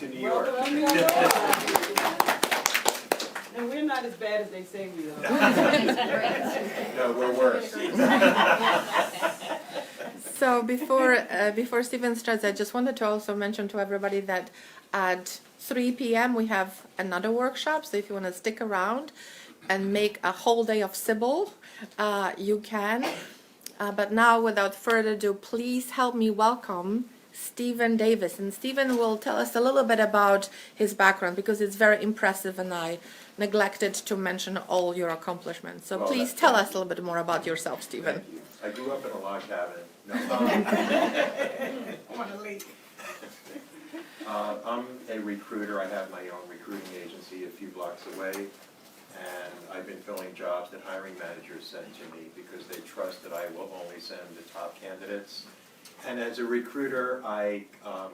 to New York. Welcome to New York. And we're not as bad as they say we are. No, we're worse. So before Stephen starts, I just wanted to also mention to everybody that at 3 p.m. we have another workshop. So if you want to stick around and make a whole day of SIBL, you can. But now, without further ado, please help me welcome Stephen Davis. And Stephen will tell us a little bit about his background because it's very impressive and I neglected to mention all your accomplishments. So please tell us a little bit more about yourself, Stephen. Thank you. I grew up in a log cabin. No, I'm a recruiter. I have my own recruiting agency a few blocks away. And I've been filling jobs that hiring managers send to me because they trust that I will only send the top candidates. And as a recruiter, I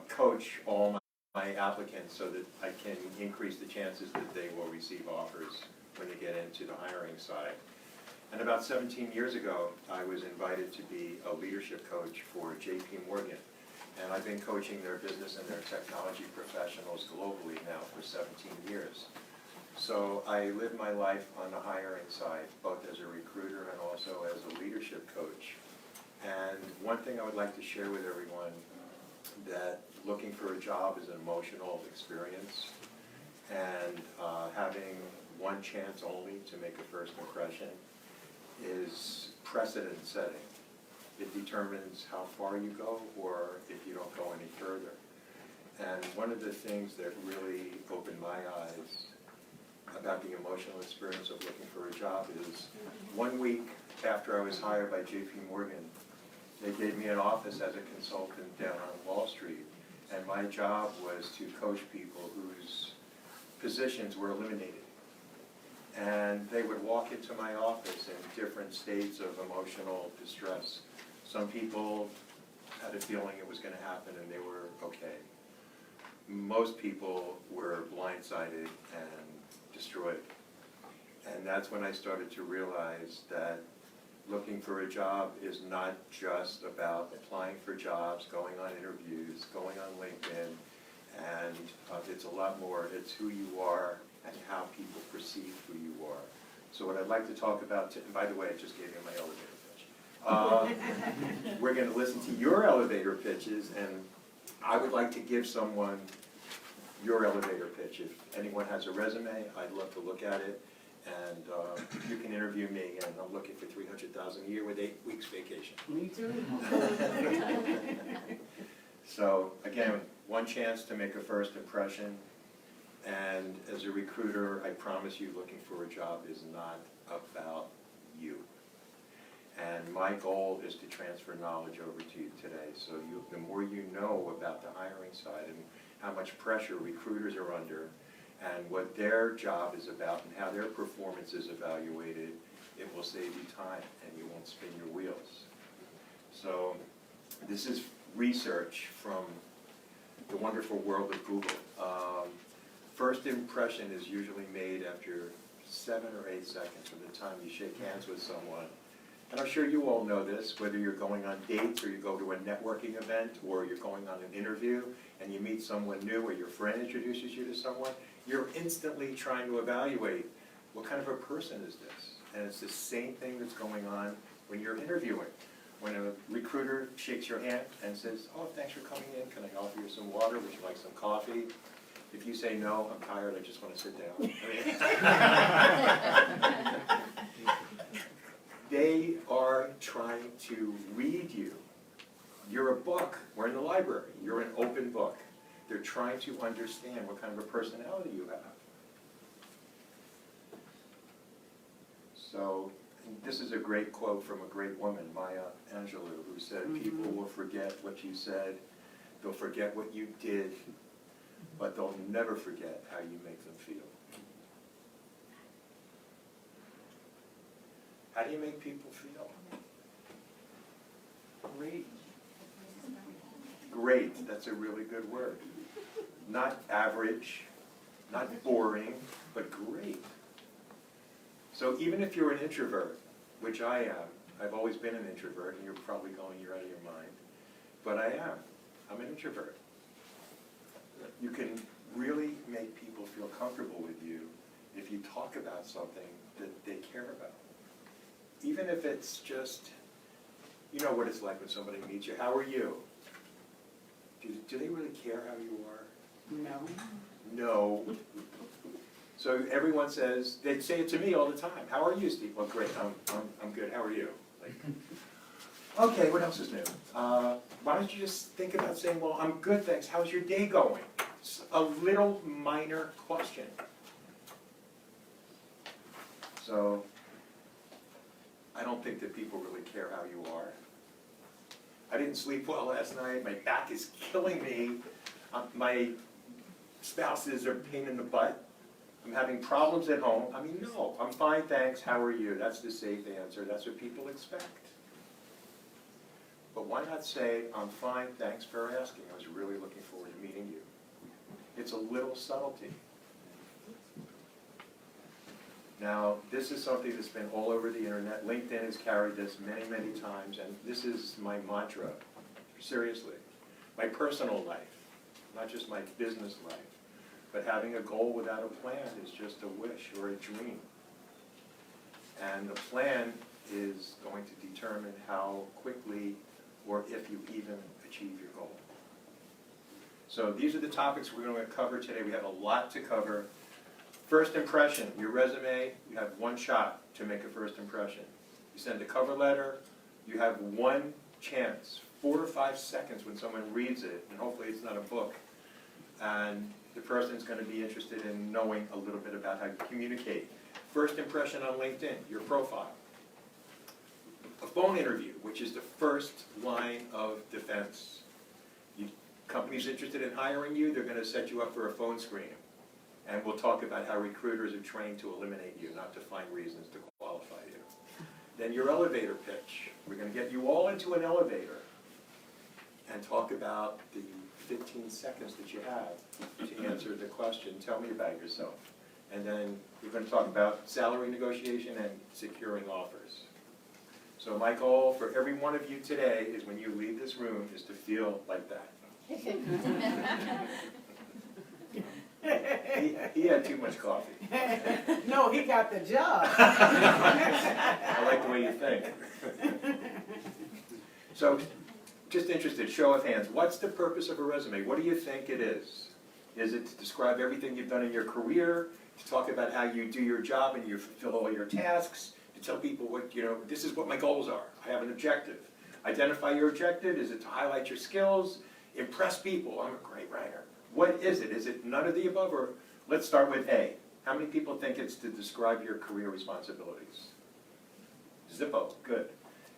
coach all my applicants so that I can increase the chances that they will receive offers when they get into the hiring side. And about 17 years ago, I was invited to be a leadership coach for JP Morgan. And I've been coaching their business and their technology professionals globally now for 17 years. So I live my life on the hiring side, both as a recruiter and also as a leadership coach. And one thing I would like to share with everyone, that looking for a job is an emotional experience, and having one chance only to make a first impression is precedent setting. It determines how far you go or if you don't go any further. And one of the things that really opened my eyes about the emotional experience of looking for a job is 1 week after I was hired by JP Morgan, they gave me an office as a consultant down on Wall Street, and my job was to coach people whose positions were eliminated. And they would walk into my office in different states of emotional distress. Some people had a feeling it was going to happen and they were okay. Most people were blindsided and destroyed. And that's when I started to realize that looking for a job is not just about applying for jobs, going on interviews, going on LinkedIn, and it's a lot more. It's who you are and how people perceive who you are. So what I'd like to talk about, and by the way, I just gave you my elevator pitch. We're going to listen to your elevator pitches, and I would like to give someone your elevator pitch. If anyone has a resume, I'd love to look at it. And you can interview me, and I'm looking for $300,000 a year with 8 weeks vacation. Me too. So again, one chance to make a first impression. And as a recruiter, I promise you, looking for a job is not about you. And my goal is to transfer knowledge over to you today. So the more you know about the hiring side and how much pressure recruiters are under, and what their job is about and how their performance is evaluated, it will save you time and you won't spin your wheels. So this is research from the wonderful world of Google. First impression is usually made after 7 or 8 seconds from the time you shake hands with someone. And I'm sure you all know this, whether you're going on dates or you go to a networking event or you're going on an interview and you meet someone new or your friend introduces you to someone, you're instantly trying to evaluate what kind of a person is this. And it's the same thing that's going on when you're interviewing. When a recruiter shakes your hand and says, "Oh, thanks for coming in, can I offer you some water, would you like some coffee?" If you say, "No, I'm tired, I just want to sit down." They are trying to read you. You're a book. We're in the library. You're an open book. They're trying to understand what kind of a personality you have. So this is a great quote from a great woman, Maya Angelou, who said, "People will forget what you said, they'll forget what you did, but they'll never forget how you make them feel." How do you make people feel? Great. Great, that's a really good word. Not average, not boring, but great. So even if you're an introvert, which I am, I've always been an introvert, and you're probably going, "You're out of your mind," but I am. I'm an introvert. You can comfortable with you if you talk about something that they care about. Even if it's just, you know what it's like when somebody meets you, how are you? Do they really care how you are? No. No. So everyone says, they say it to me all the time, how are you, Steve? Well, great, I'm good, how are you? Like, okay, what else is new? Why don't you just think about saying, well, I'm good, thanks, how's your day going? It's a little minor question. So, I don't think that people really care how you are. I didn't sleep well last night, my back is killing me, my spouse is a pain in the butt, I'm having problems at home. I mean, no, I'm fine, thanks, how are you? That's the safe answer, that's what people expect. But why not say, I'm fine, thanks for asking, I was really looking forward to meeting you. It's a little subtlety. Now, this is something that's been all over the internet. LinkedIn has carried this many, many times, and this is my mantra, seriously. My personal life, not just my business life, but having a goal without a plan is just a wish or a dream. And the plan is going to determine how quickly or if you even achieve your goal. So these are the topics we're going to cover today. We have a lot to cover. First impression, your resume, you have one shot to make a first impression. You send a cover letter, you have one chance, 4 or 5 seconds when someone reads it, and hopefully it's not a book, and the person's going to be interested in knowing a little bit about how you communicate. First impression on LinkedIn, your profile. A phone interview, which is the first line of defense. Companies interested in hiring you, they're going to set you up for a phone screen. And we'll talk about how recruiters are trained to eliminate you, not to find reasons to qualify you. Then your elevator pitch. We're going to get you all into an elevator and talk about the 15 seconds that you have to answer the question, tell me about yourself. And then we're going to talk about salary negotiation and securing offers. So my goal for every one of you today is when you leave this room is to feel like that. He had too much coffee. No, he got the job. I like the way you think. So, just interested, show of hands, what's the purpose of a resume? What do you think it is? Is it to describe everything you've done in your career, to talk about how you do your job and you fulfill all your tasks, to tell people what, this is what my goals are, I have an objective. Identify your objective, is it to highlight your skills, impress people, I'm a great writer. What is it? Is it none of the above, or let's start with A. How many people think it's to describe your career responsibilities? Zippo, good.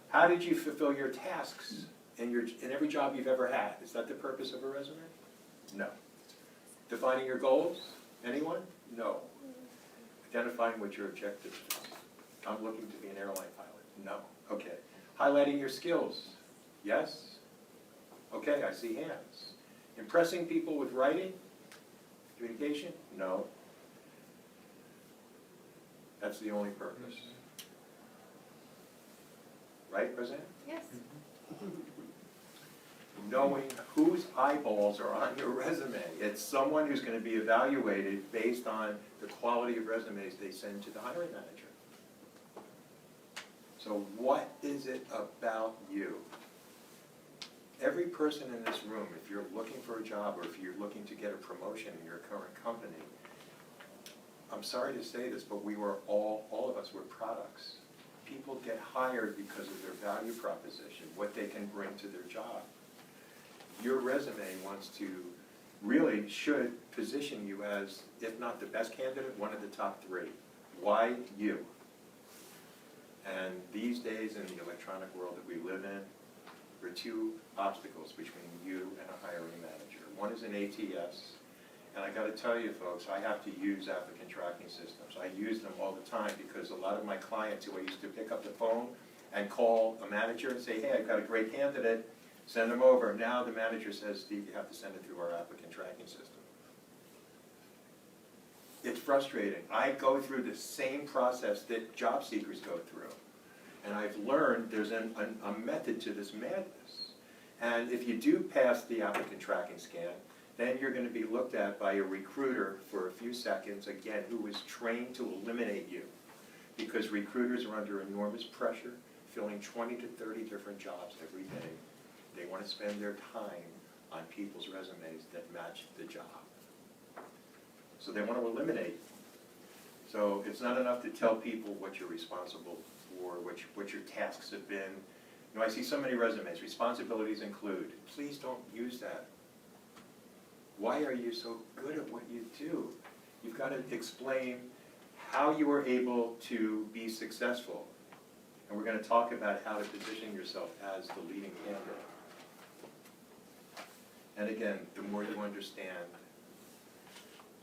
How did you fulfill your tasks in every job you've ever had? Is that the purpose of a resume? No. Defining your goals? Anyone? No. Identifying what your objective is. I'm looking to be an airline pilot. No. Okay. Highlighting your skills? Yes? Okay, I see hands. Impressing people with writing? Communication? No. That's the only purpose. Right, Roseanne? Yes. Knowing whose eyeballs are on your resume. It's someone who's going to be evaluated based on the quality of resumes they send to the hiring manager. So what is it about you? Every person in this room, if you're looking for a job or if you're looking to get a promotion in your current company, I'm sorry to say this, but we were all of us were products. People get hired because of their value proposition, what they can bring to their job. Your resume should position you as, if not the best candidate, one of the top 3. Why you? And these days in the electronic world that we live in, there are 2 obstacles between you and a hiring manager. One is an ATS, and I got to tell you folks, I have to use applicant tracking systems. I use them all the time because a lot of my clients who I used to pick up the phone and call a manager and say, hey, I've got a great candidate, send them over. Now the manager says, Steve, you have to send it through our applicant tracking system. It's frustrating. I go through the same process that job seekers go through. And I've learned there's a method to this madness. And if you do pass the applicant tracking scan, Then you're going to be looked at by a recruiter for a few seconds, again, who is trained to eliminate you. Because recruiters are under enormous pressure, filling 20 to 30 different jobs every day. They want to spend their time on people's resumes that match the job. So they want to eliminate. So it's not enough to tell people what you're responsible for, what your tasks have been. You know, I see so many resumes. Responsibilities include. Please don't use that. Why are you so good at what you do? You've got to explain how you were able to be successful. And we're going to talk about how to position yourself as the leading candidate. And again, the more you understand,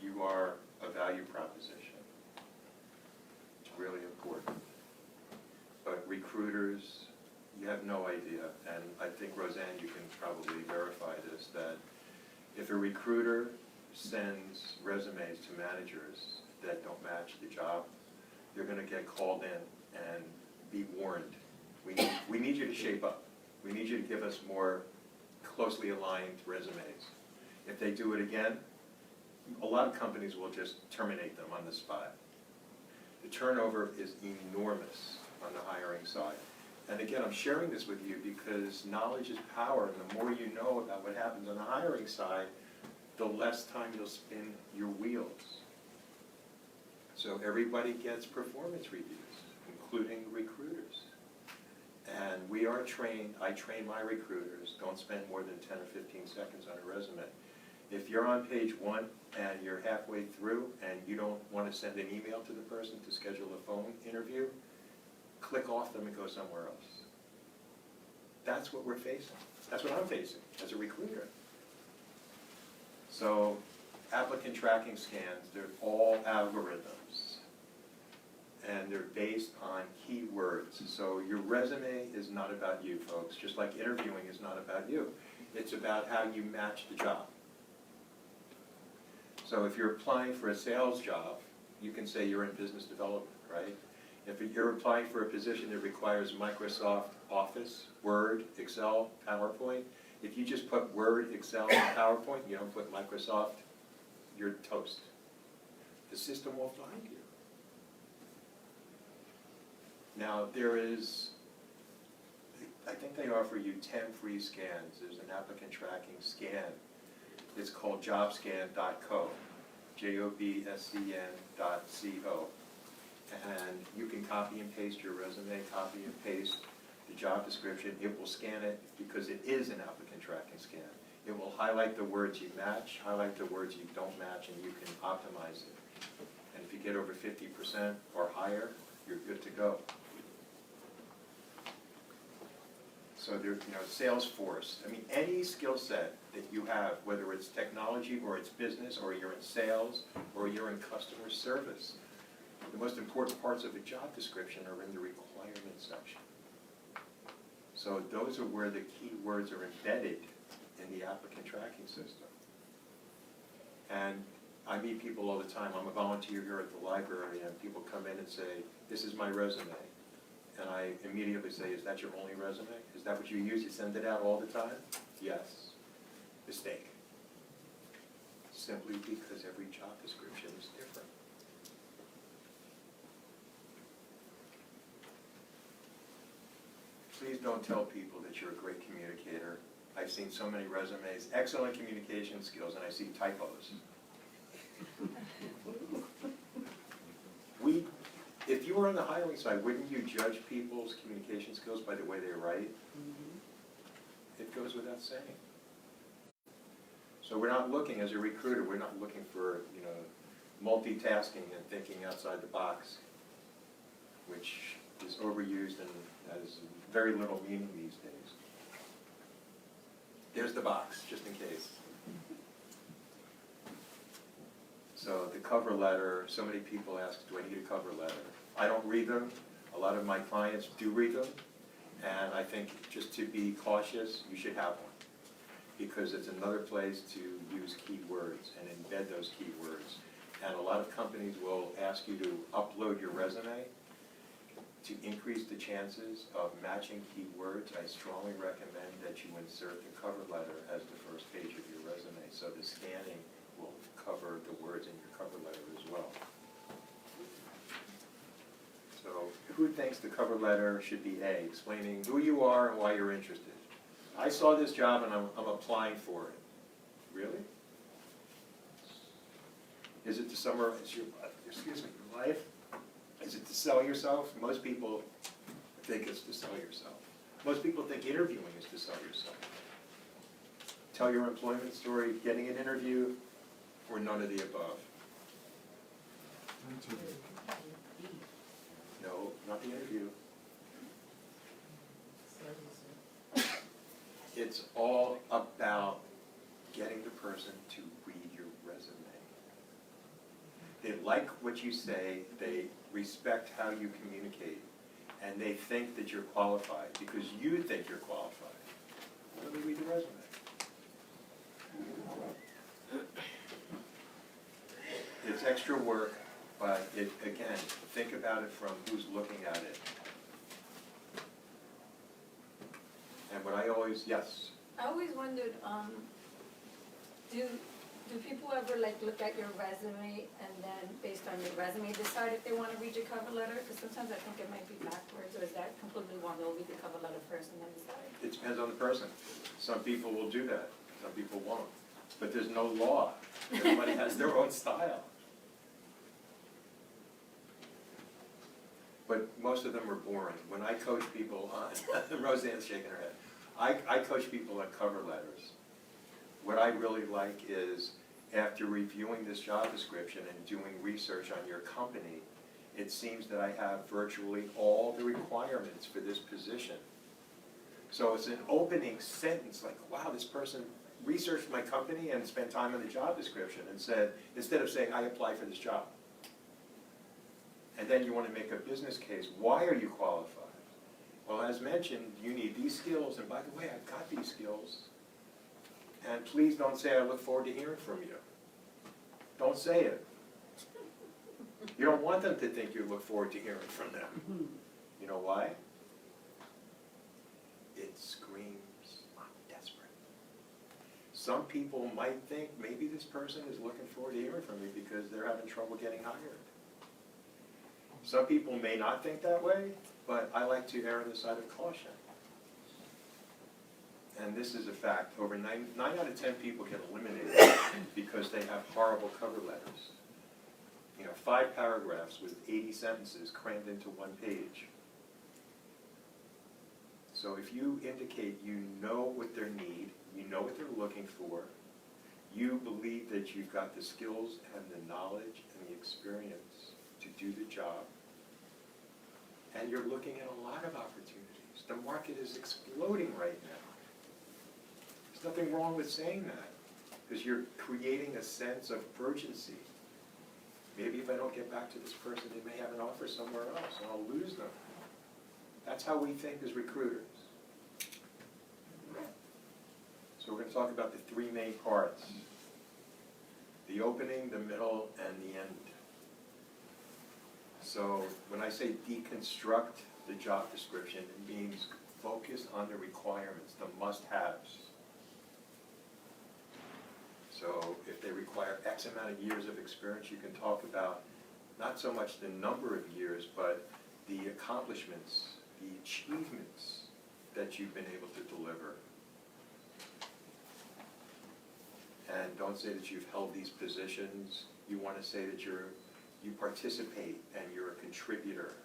you are a value proposition. It's really important. But recruiters, you have no idea, and I think, Roseanne, you can probably verify this, that if a recruiter sends resumes to managers that don't match the job, you're going to get called in and be warned. We need you to shape up. We need you to give us more closely aligned resumes. If they do it again, a lot of companies will just terminate them on the spot. The turnover is enormous on the hiring side. And again, I'm sharing this with you because knowledge is power, and the more you know about what happens on the hiring side, the less time you'll spin your wheels. So everybody gets performance reviews, including recruiters. And we are trained, I train my recruiters, don't spend more than 10 or 15 seconds on a resume. If you're on page 1 and you're halfway through and you don't want to send an email to the person to schedule a phone interview, click off them and go somewhere else. That's what we're facing. That's what I'm facing as a recruiter. So applicant tracking scans, they're all algorithms. And they're based on keywords. So your resume is not about you, folks, just like interviewing is not about you. It's about how you match the job. So if you're applying for a sales job, you can say you're in business development, right? If you're applying for a position that requires Microsoft Office, Word, Excel, PowerPoint, if you just put Word, Excel, and PowerPoint, you don't put Microsoft, you're toast. The system will find you. Now, there is, I think they offer you 10 free scans. There's an applicant tracking scan. It's called jobscan.co, jobscn.co. And you can copy and paste your resume, copy and paste the job description. It will scan it because it is an applicant tracking scan. It will highlight the words you match, highlight the words you don't match, and you can optimize it. And if you get over 50% or higher, you're good to go. So there, Salesforce, I mean, any skill set that you have, whether it's technology or it's business or you're in sales or you're in customer service, the most important parts of a job description are in the requirement section. So those are where the keywords are embedded in the applicant tracking system. And I meet people all the time. I'm a volunteer here at the library, and people come in and say, this is my resume. And I immediately say, is that your only resume? Is that what you use? You send it out all the time? Yes. Mistake. Simply because every job description is different. Please don't tell people that you're a great communicator. I've seen so many resumes, excellent communication skills, and I see typos. If you were on the hiring side, wouldn't you judge people's communication skills by the way they write? It goes without saying. So we're not looking, as a recruiter, we're not looking for, multitasking and thinking outside the box, which is overused and has very little meaning these days. There's the box, just in case. So the cover letter, so many people ask, do I need a cover letter? I don't read them. A lot of my clients do read them. And I think just to be cautious, you should have one. Because it's another place to use keywords and embed those keywords. And a lot of companies will ask you to upload your resume to increase the chances of matching keywords. I strongly recommend that you insert the cover letter as the first page of your resume, so the scanning will cover the words in your cover letter as well. So who thinks the cover letter should be A, explaining who you are and why you're interested? I saw this job and I'm applying for it. Really? Is it to summarize your life? Is it to sell yourself? Most people think it's to sell yourself. Most people think interviewing is to sell yourself. Tell your employment story, getting an interview, or none of the above. No, not the interview. It's all about getting the person to read your resume. They like what you say, they respect how you communicate, and they think that you're qualified because you think you're qualified. Let me read the resume. It's extra work, but again, think about it from who's looking at it. And what I always, yes? I always wondered, do people ever like look at your resume and then based on your resume decide if they want to read your cover letter? Because sometimes I think it might be backwards, or is that completely wrong? They'll read the cover letter first and then decide. It depends on the person. Some people will do that, some people won't. But there's no law. Everybody has their own style. But most of them are boring. When I coach people on, Roseanne's shaking her head. I coach people on cover letters. What I really like is, after reviewing this job description and doing research on your company, it seems that I have virtually all the requirements for this position. So it's an opening sentence like, wow, this person researched my company and spent time on the job description and said, instead of saying, I apply for this job. And then you want to make a business case. Why are you qualified? Well, as mentioned, you need these skills, and by the way, I've got these skills. And please don't say, I look forward to hearing from you. Don't say it. You don't want them to think you look forward to hearing from them. You know why? It screams, I'm desperate. Some people might think maybe this person is looking forward to hearing from me because they're having trouble getting hired. Some people may not think that way, but I like to err on the side of caution. And this is a fact. Over 9 out of 10 people get eliminated because they have horrible cover letters. 5 paragraphs with 80 sentences crammed into 1 page. So if you indicate you know what they need, you know what they're looking for, you believe that you've got the skills and the knowledge and the experience to do the job, and you're looking at a lot of opportunities. The market is exploding right now. There's nothing wrong with saying that, because you're creating a sense of urgency. Maybe if I don't get back to this person, they may have an offer somewhere else, and I'll lose them. That's how we think as recruiters. So we're going to talk about the 3 main parts: the opening, the middle, and the end. So when I say deconstruct the job description, it means focus on the requirements, the must-haves. So if they require X amount of years of experience, you can talk about not so much the number of years, but the accomplishments, the achievements that you've been able to deliver. And don't say that you've held these positions. You want to say that you participate and you're a contributor.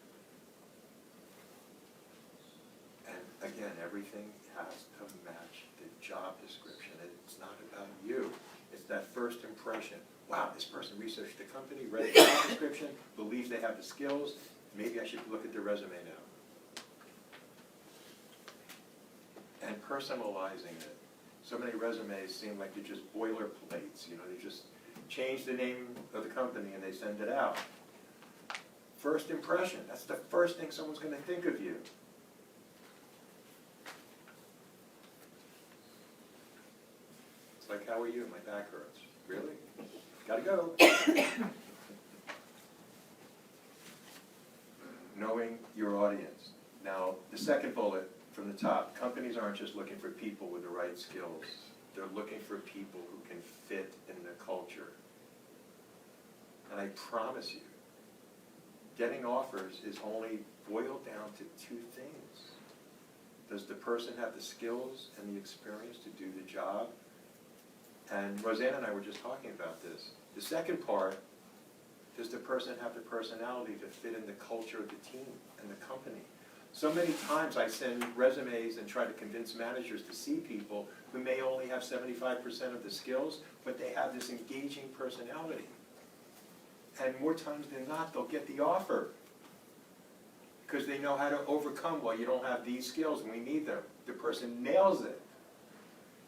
And again, everything has to match the job description. It's not about you. It's that first impression. Wow, this person researched the company, read the job description, believes they have the skills. Maybe I should look at their resume now. And personalizing it. So many resumes seem like they're just boilerplates. They just change the name of the company and they send it out. First impression, that's the first thing someone's going to think of you. It's like, how are you? My back hurts. Really? Gotta go. Knowing your audience. Now, the second bullet from the top, companies aren't just looking for people with the right skills. They're looking for people who can fit in the culture. And I promise you, getting offers is only boiled down to two things. Does the person have the skills and the experience to do the job? And Roseanne and I were just talking about this. The second part, does the person have the personality to fit in the culture of the team and the company? So many times I send resumes and try to convince managers to see people who may only have 75% of the skills, but they have this engaging personality. And more times than not, they'll get the offer because they know how to overcome, well, you don't have these skills and we need them. The person nails it.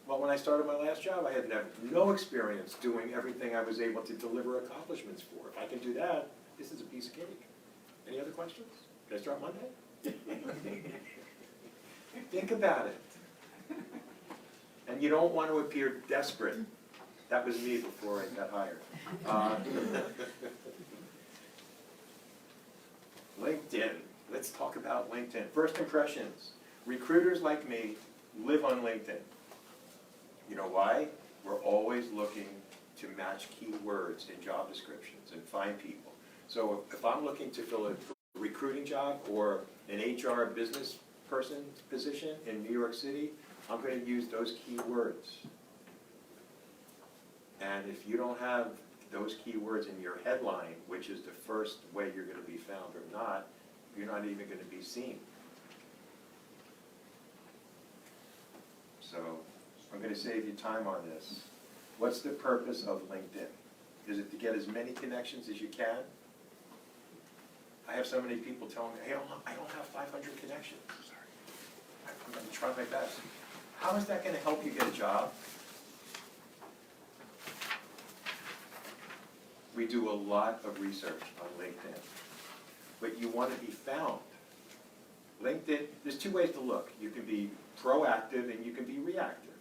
Well, when I started my last job, I had no experience doing everything I was able to deliver accomplishments for. If I can do that, this is a piece of cake. Any other questions? Can I start Monday? Think about it. And you don't want to appear desperate. That was me before I got hired. LinkedIn. Let's talk about LinkedIn. First impressions. Recruiters like me live on LinkedIn. You know why? We're always looking to match keywords in job descriptions and find people. So if I'm looking to fill a recruiting job or an HR business person position in New York City, I'm going to use those keywords. And if you don't have those keywords in your headline, which is the first way you're going to be found or not, you're not even going to be seen. So I'm going to save you time on this. What's the purpose of LinkedIn? Is it to get as many connections as you can? I have so many people telling me, hey, I don't have 500 connections. Sorry. I'm going to try my best. How is that going to help you get a job? We do a lot of research on LinkedIn, but you want to be found. LinkedIn, there's two ways to look. You can be proactive and you can be reactive.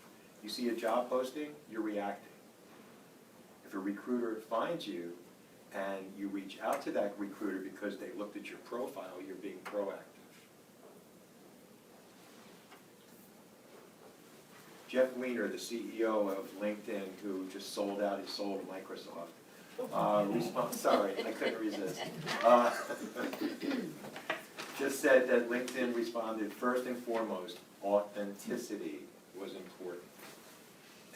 You see a job posting, you're reacting. If a recruiter finds you and you reach out to that recruiter because they looked at your profile, you're being proactive. Jeff Weiner, the CEO of LinkedIn, who just sold out his soul to Microsoft, sorry, I couldn't resist. Just said that LinkedIn responded, first and foremost, authenticity was important.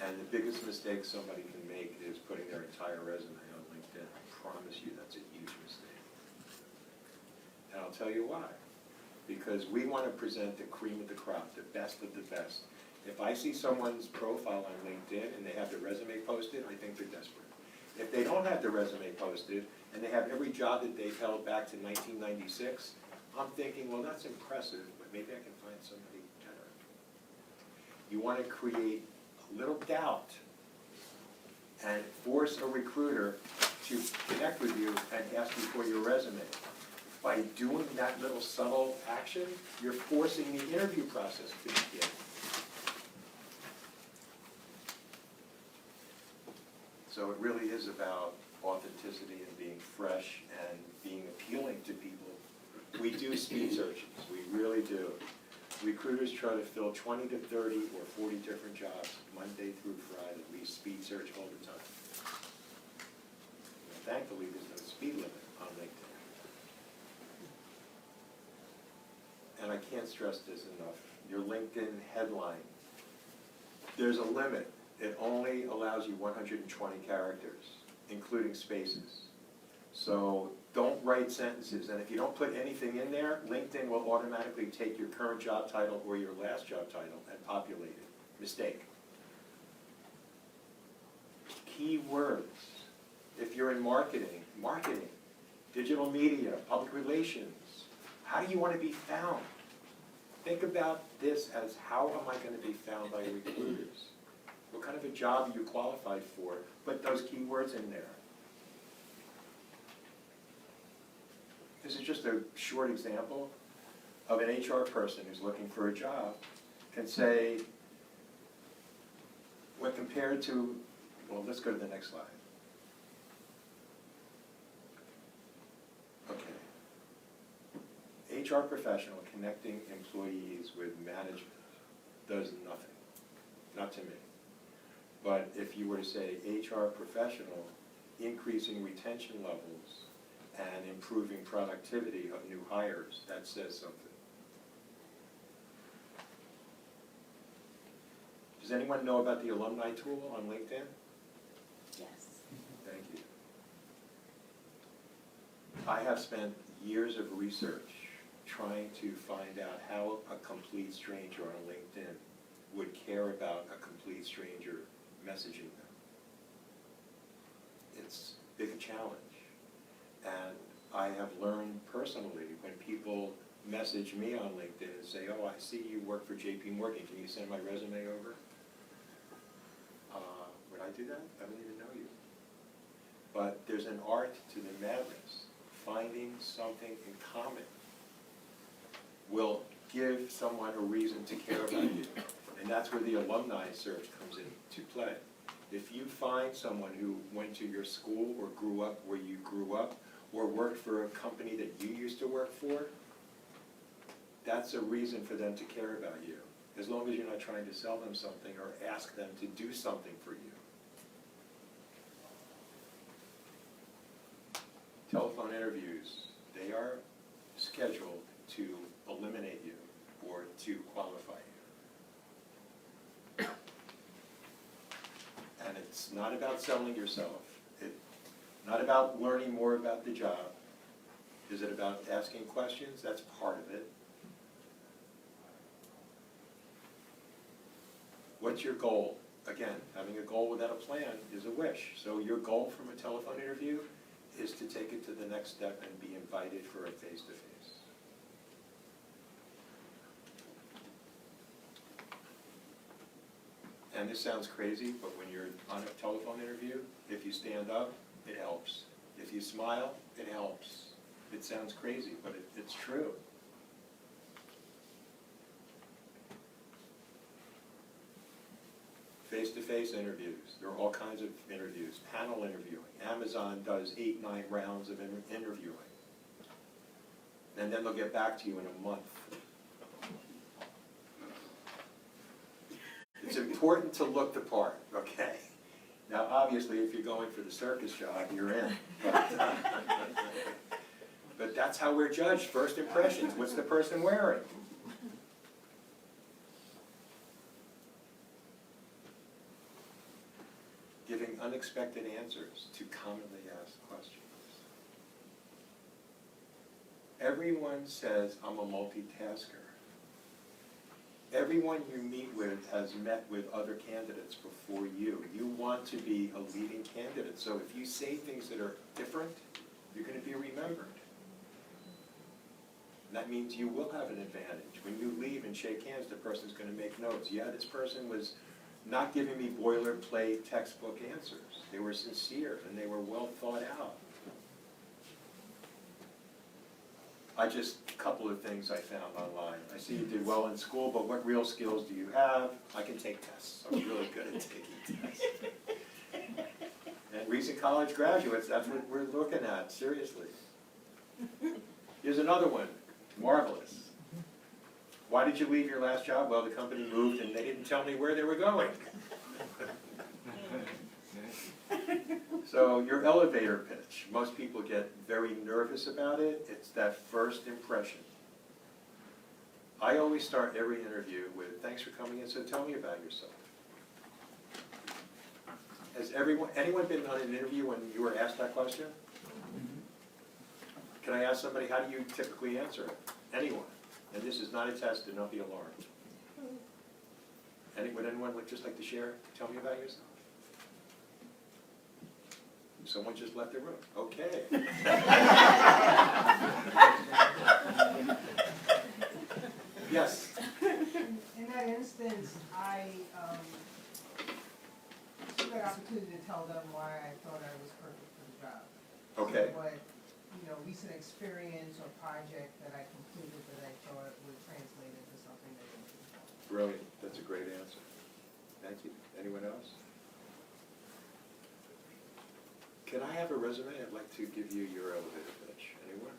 And the biggest mistake somebody can make is putting their entire resume on LinkedIn. I promise you that's a huge mistake. And I'll tell you why. Because we want to present the cream of the crop, the best of the best. If I see someone's profile on LinkedIn and they have their resume posted, I think they're desperate. If they don't have their resume posted and they have every job that they've held back to 1996, I'm thinking, well, that's impressive, but maybe I can find somebody better. You want to create a little doubt and force a recruiter to connect with you and ask you for your resume. By doing that little subtle action, you're forcing the interview process to begin. So it really is about authenticity and being fresh and being appealing to people. We do speed searches, we really do. Recruiters try to fill 20 to 30 or 40 different jobs, Monday through Friday. We speed search all the time. And thankfully, there's no speed limit on LinkedIn. And I can't stress this enough. Your LinkedIn headline, there's a limit. It only allows you 120 characters, including spaces. So don't write sentences, and if you don't put anything in there, LinkedIn will automatically take your current job title or your last job title and populate it. Mistake. Keywords. If you're in marketing, digital media, public relations, how do you want to be found? Think about this as, how am I going to be found by recruiters? What kind of a job are you qualified for? Put those keywords in there. This is just a short example of an HR person who's looking for a job can say, when compared to, well, let's go to the next slide. Okay. HR professional connecting employees with management does nothing. Not to me. But if you were to say HR professional, increasing retention levels and improving productivity of new hires, that says something. Does anyone know about the alumni tool on LinkedIn? Yes. Thank you. I have spent years of research trying to find out how a complete stranger on LinkedIn would care about a complete stranger messaging them. It's a big challenge. And I have learned personally when people message me on LinkedIn and say, oh, I see you work for JP Morgan, can you send my resume over? Would I do that? I don't even know you. But there's an art to the madness. Finding something in common will give someone a reason to care about you. And that's where the alumni search comes into play. If you find someone who went to your school or grew up where you grew up or worked for a company that you used to work for, that's a reason for them to care about you, as long as you're not trying to sell them something or ask them to do something for you. Telephone interviews, they are scheduled to eliminate you or to qualify you. And it's not about selling yourself. It's not about learning more about the job. Is it about asking questions? That's part of it. What's your goal? Again, having a goal without a plan is a wish. So your goal from a telephone interview is to take it to the next step and be invited for a face-to-face. And this sounds crazy, but when you're on a telephone interview, if you stand up, it helps. If you smile, it helps. It sounds crazy, but it's true. Face-to-face interviews. There are all kinds of interviews. Panel interviewing. Amazon does 8-9 rounds of interviewing. And then they'll get back to you in a month. It's important to look the part, okay? Now, obviously, if you're going for the circus job, you're in. But that's how we're judged, first impressions. What's the person wearing? Giving unexpected answers to commonly asked questions. Everyone says, I'm a multitasker. Everyone you meet with has met with other candidates before you. You want to be a leading candidate. So if you say things that are different, you're going to be remembered. And that means you will have an advantage. When you leave and shake hands, the person's going to make notes. Yeah, this person was not giving me boilerplate textbook answers. They were sincere and they were well thought out. A couple of things I found online. I see you did well in school, but what real skills do you have? I can take tests. I'm really good at taking tests. And recent college graduates, that's what we're looking at, seriously. Here's another one, marvelous. Why did you leave your last job? Well, the company moved and they didn't tell me where they were going. So your elevator pitch, most people get very nervous about it. It's that first impression. I always start every interview with, thanks for coming in, so tell me about yourself. Has anyone been on an interview when you were asked that question? Can I ask somebody, how do you typically answer it? Anyone. And this is not a test, do not be alarmed. Would anyone just like to share? Tell me about yourself. Someone just left the room. Okay. Yes. In that instance, I took that opportunity to tell them why I thought I was perfect for the job. Okay. So what, recent experience or project that I completed that I thought would translate into something that they would. Brilliant. That's a great answer. Thank you. Anyone else? Can I have a resume? I'd like to give you your elevator pitch. Anyone?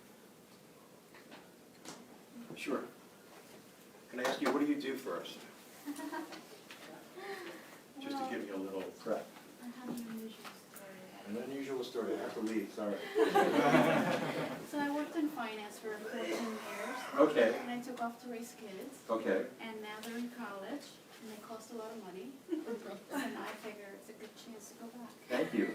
Sure. Can I ask you, what do you do first? just to give you a little prep. I have an unusual story. An unusual story, I have to leave, sorry. So I worked in finance for 14 years. Okay, And I took off to raise kids. okay. And now they're in college, and they cost a lot of money. And I figure it's a good chance to go back. Thank you.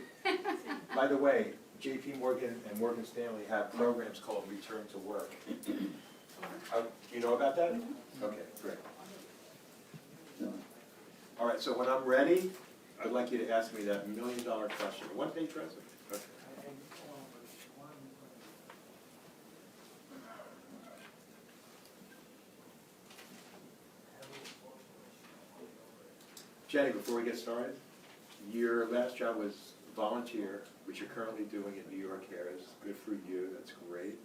By the way, JP Morgan and Morgan Stanley have programs called Return to Work. Do you know about that? Okay, great. All right, so when I'm ready, I'd like you to ask me that $1 million question. One-page resume. Okay. Jenny, before we get started, your last job was volunteer, which you're currently doing at New York Cares. Good for you, that's great.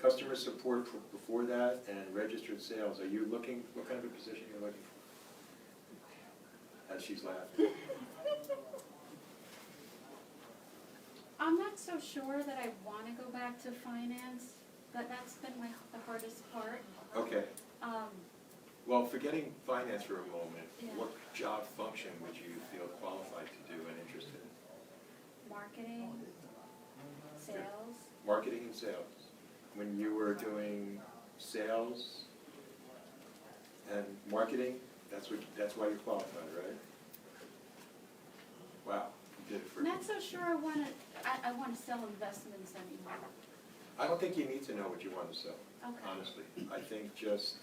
Customer support before that and registered sales. Are you looking, what kind of a position you're looking for? As she's laughing. I'm not so sure that I want to go back to finance, but that's been the hardest part. Okay, Um, well, forgetting finance for a moment, Yeah. what job function would you feel qualified to do and interested in? marketing, sales. Marketing and sales. When you were doing sales and marketing, that's why you're qualified, right? Wow, you did it for me. Not so sure I want to sell investments anymore. I don't think you need to know what you want to sell, Okay. honestly. I think just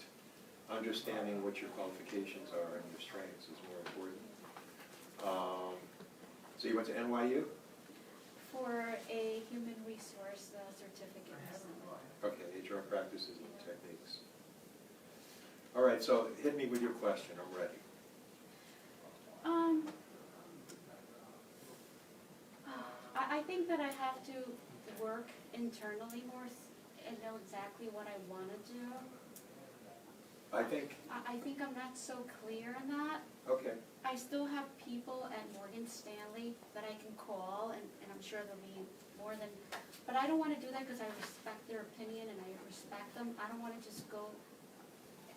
understanding what your qualifications are and your strengths is more important. So you went to NYU? For a human resource certificate. Okay, HR practices and techniques. All right, so hit me with your question, I'm ready. I think that I have to work internally more and know exactly what I want to do. I think, I think I'm not so clear in that. okay, I still have people at Morgan Stanley that I can call, and I'm sure there'll be more than, but I don't want to do that because I respect their opinion and I respect them. I don't want to just go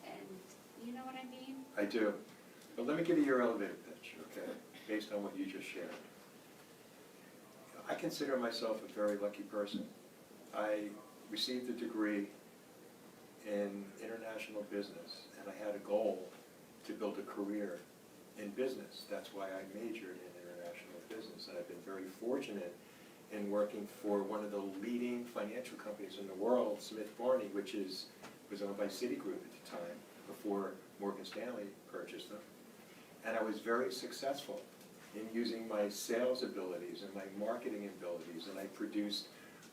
and, you know what I mean? I do. But let me give you your elevator pitch, okay, based on what you just shared. I consider myself a very lucky person. I received a degree in international business, and I had a goal to build a career in business. That's why I majored in international business, and I've been very fortunate in working for one of the leading financial companies in the world, Smith Barney, which was owned by Citigroup at the time, before Morgan Stanley purchased them. And I was very successful in using my sales abilities and my marketing abilities, and I produced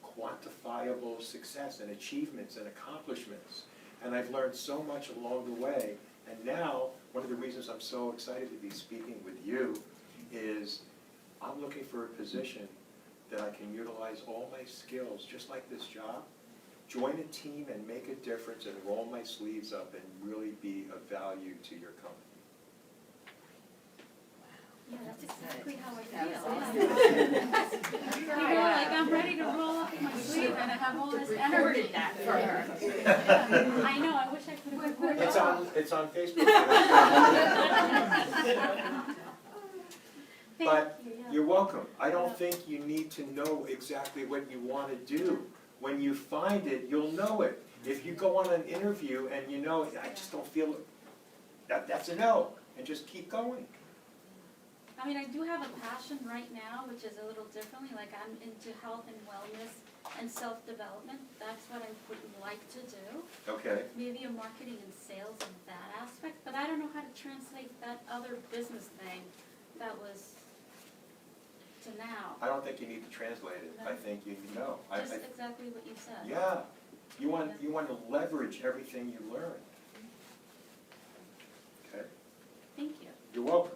quantifiable success and achievements and accomplishments. And I've learned so much along the way. And now, one of the reasons I'm so excited to be speaking with you is I'm looking for a position that I can utilize all my skills, just like this job, join a team and make a difference and roll my sleeves up and really be of value to your company. Yeah, that's exactly how I feel. You know, like I'm ready to roll up my sleeve and I have all this energy. that for her. Yeah, I know, I wish I could have recorded it. It's on Facebook. But Thank you, yeah. you're welcome. I don't think you need to know exactly what you want to do. When you find it, you'll know it. If you go on an interview and you know, I just don't feel it, that's a no, and just keep going. I mean, I do have a passion right now, which is a little differently, like I'm into health and wellness and self-development. That's what I would like to do. Okay. Maybe a marketing and sales in that aspect, but I don't know how to translate that other business thing that was to now. I don't think you need to translate it. I think you know. Just exactly what you said. Yeah. You want to leverage everything you learn. Okay. Thank you. You're welcome.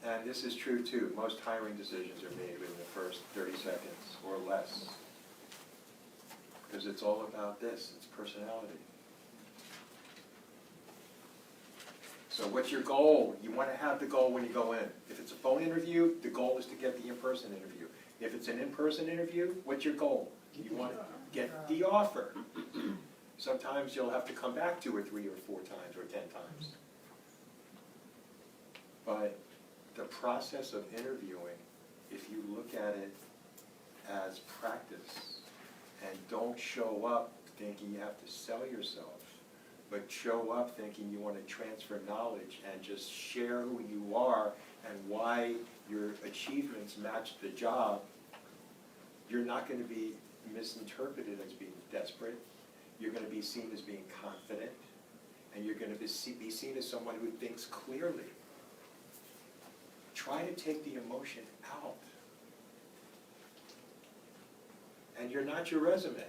And this is true too. Most hiring decisions are made within the first 30 seconds or less. Because it's all about this, it's personality. So what's your goal? You want to have the goal when you go in. If it's a phone interview, the goal is to get the in-person interview. If it's an in-person interview, what's your goal? You want to get the offer. Sometimes you'll have to come back 2 or 3 or 4 times or 10 times. But the process of interviewing, if you look at it as practice and don't show up thinking you have to sell yourself, but show up thinking you want to transfer knowledge and just share who you are and why your achievements match the job, you're not going to be misinterpreted as being desperate. You're going to be seen as being confident, and you're going to be seen as someone who thinks clearly. Try to take the emotion out. And you're not your resume.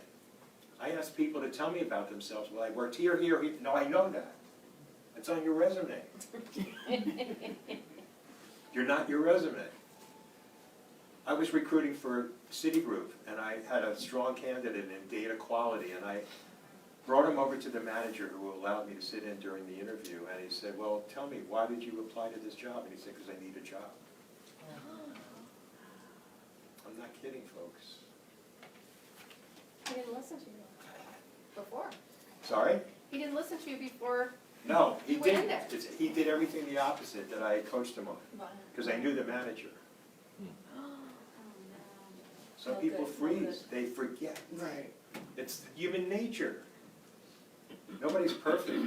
I ask people to tell me about themselves. Well, I worked here, here, here. No, I know that. It's on your resume. You're not your resume. I was recruiting for Citigroup, and I had a strong candidate in data quality, and I brought him over to the manager who allowed me to sit in during the interview, and he said, well, tell me, why did you apply to this job? And he said, because I need a job. I'm not kidding, folks. He didn't listen to you before. Sorry? He didn't listen to you before. No, he You went in didn't. there. He did everything the opposite that I coached him on, because I knew the manager. Oh, Some Not people good, not freeze, they forget. Right. It's human nature. Nobody's perfect.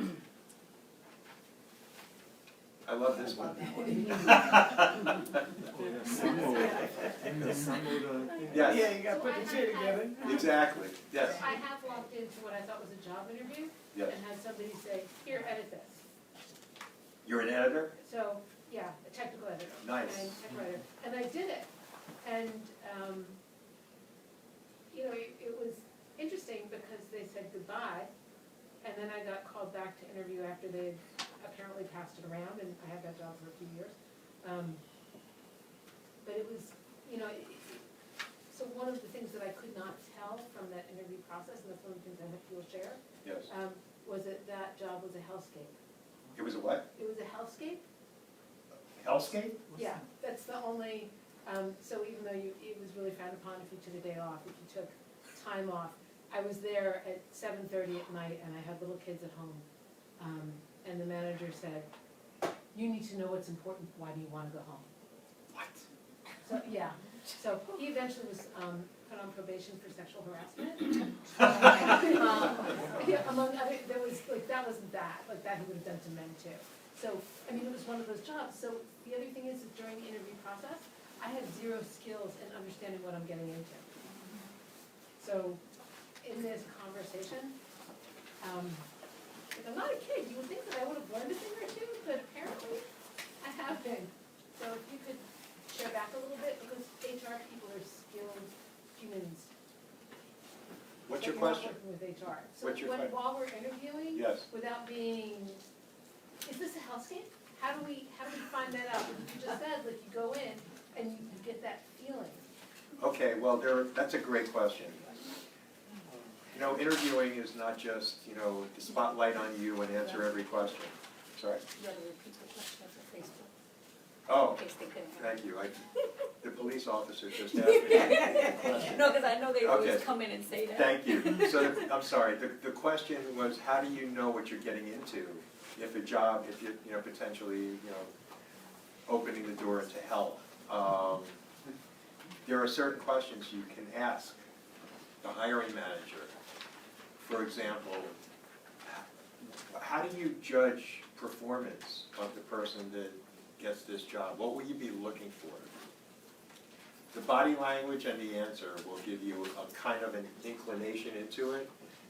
I love this one. Yeah, Yes, you gotta put the two together. exactly, yes, I have walked into what I thought was a job interview yes. and had somebody say, here, edit this. You're an editor? So, yeah, a technical editor. Nice. And tech writer. And I did it. And, you know, it was interesting because they said goodbye. And then I got called back to interview after they'd apparently passed it around, and I had that job for a few years. But it was, you know, so one of the things that I could not tell from that interview process, and that's one of the things I hope you'll share, Yes. was that that job was a hellscape. It was a what? It was a hellscape. Hellscape? Yeah, that's the only, so even though it was really frowned upon if you took a day off, if you took time off, I was there at 7:30 at night and I had little kids at home. And the manager said, you need to know what's important, why do you wanna go home? What? So, yeah, so he eventually was, put on probation for sexual harassment. Yeah, among other, there was, like, that wasn't that, like, that he would have done to men too. So, I mean, it was one of those jobs. So the other thing is that during the interview process, I had zero skills in understanding what I'm getting into. So in this conversation, like, I'm not a kid, you would think that I would have learned a thing or two, but apparently I have been. So if you could share back a little bit, because HR people are skilled humans. What's your But you're not question? working with HR. What's your question? While we're interviewing, Yes. without being, is this a hellscape? How do we find that out? Because you just said, like, you go in and you get that feeling. Okay, well, that's a great question. You know, interviewing is not just, you know, the spotlight on you and answer every question. Sorry? You gotta repeat the question for Facebook, Oh, in case they couldn't. thank you. The police officer just asked me a question. No, because I know they always Okay. come in and say that. Thank you. So, I'm sorry, the question was, how do you know what you're getting into? If a job, if you're, you know, potentially, you know, opening the door into hell. There are certain questions you can ask the hiring manager. For example, how do you judge performance of the person that gets this job? What will you be looking for? The body language and the answer will give you a kind of an inclination into it,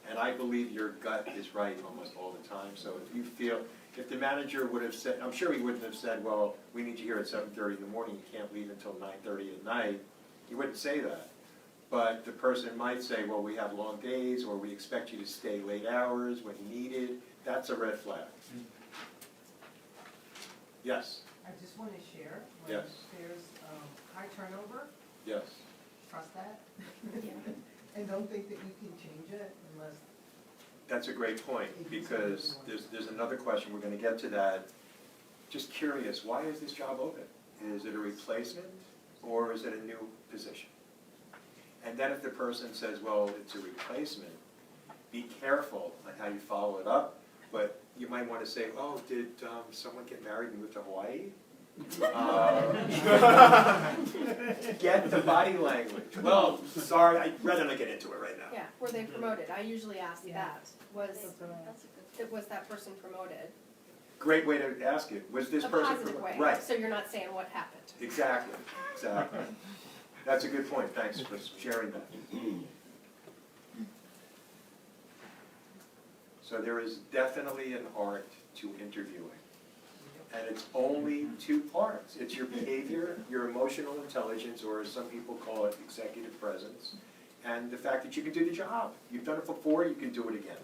and I believe your gut is right almost all the time. So if you feel, if the manager would have said, I'm sure he wouldn't have said, well, we need you here at 7:30 in the morning, you can't leave until 9:30 at night. He wouldn't say that. But the person might say, well, we have long days, or we expect you to stay late hours when needed. That's a red flag. Yes, I just wanna share, when Yes. there's, high turnover, yes. trust that. And don't think that you can change it unless, That's a great point, because there's another question, we're gonna get to that. Just curious, why is this job open? Is it a replacement, or is it a new position? And then if the person says, well, it's a replacement, be careful on how you follow it up, but you might wanna say, oh, did someone get married and move to Hawaii? Get the body language. Well, sorry, I'd rather not get into it right now. Yeah, were they promoted? I usually ask Yeah. that. Was, That's a good. was that person promoted? Great way to ask it. Was this A person? positive way. Right, So you're not saying what happened. exactly, exactly. That's a good point. Thanks for sharing that. So there is definitely an art to interviewing. And it's only two parts. It's your behavior, your emotional intelligence, or as some people call it, executive presence, and the fact that you can do the job. You've done it before, you can do it again.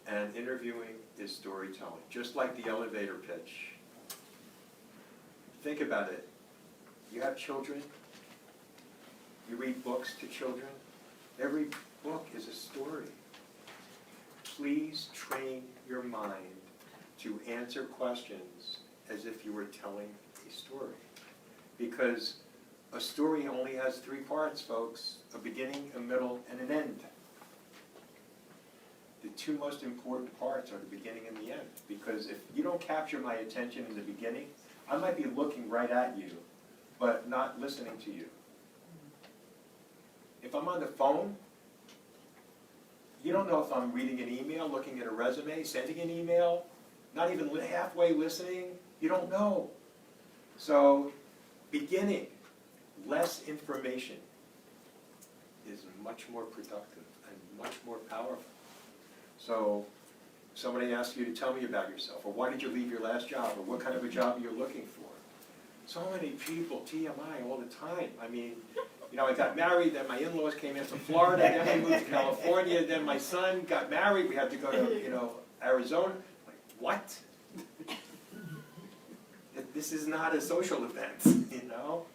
And interviewing is storytelling, just like the elevator pitch. Think about it. You have children, you read books to children. Every book is a story. Please train your mind to answer questions as if you were telling a story. Because a story only has three parts, folks: a beginning, a middle, and an end. The two most important parts are the beginning and the end. Because if you don't capture my attention in the beginning, I might be looking right at you, but not listening to you. If I'm on the phone, you don't know if I'm reading an email, looking at a resume, sending an email, not even halfway listening. You don't know. So, beginning, less information is much more productive and much more powerful. So, somebody asks you to tell me about yourself, or why did you leave your last job, or what kind of a job you're looking for. So many people, TMI all the time. I mean, you know, I got married, then my in-laws came in from Florida, then I moved to California, then my son got married, we had to go to, you know, Arizona. Like, what? This is not a social event, you know?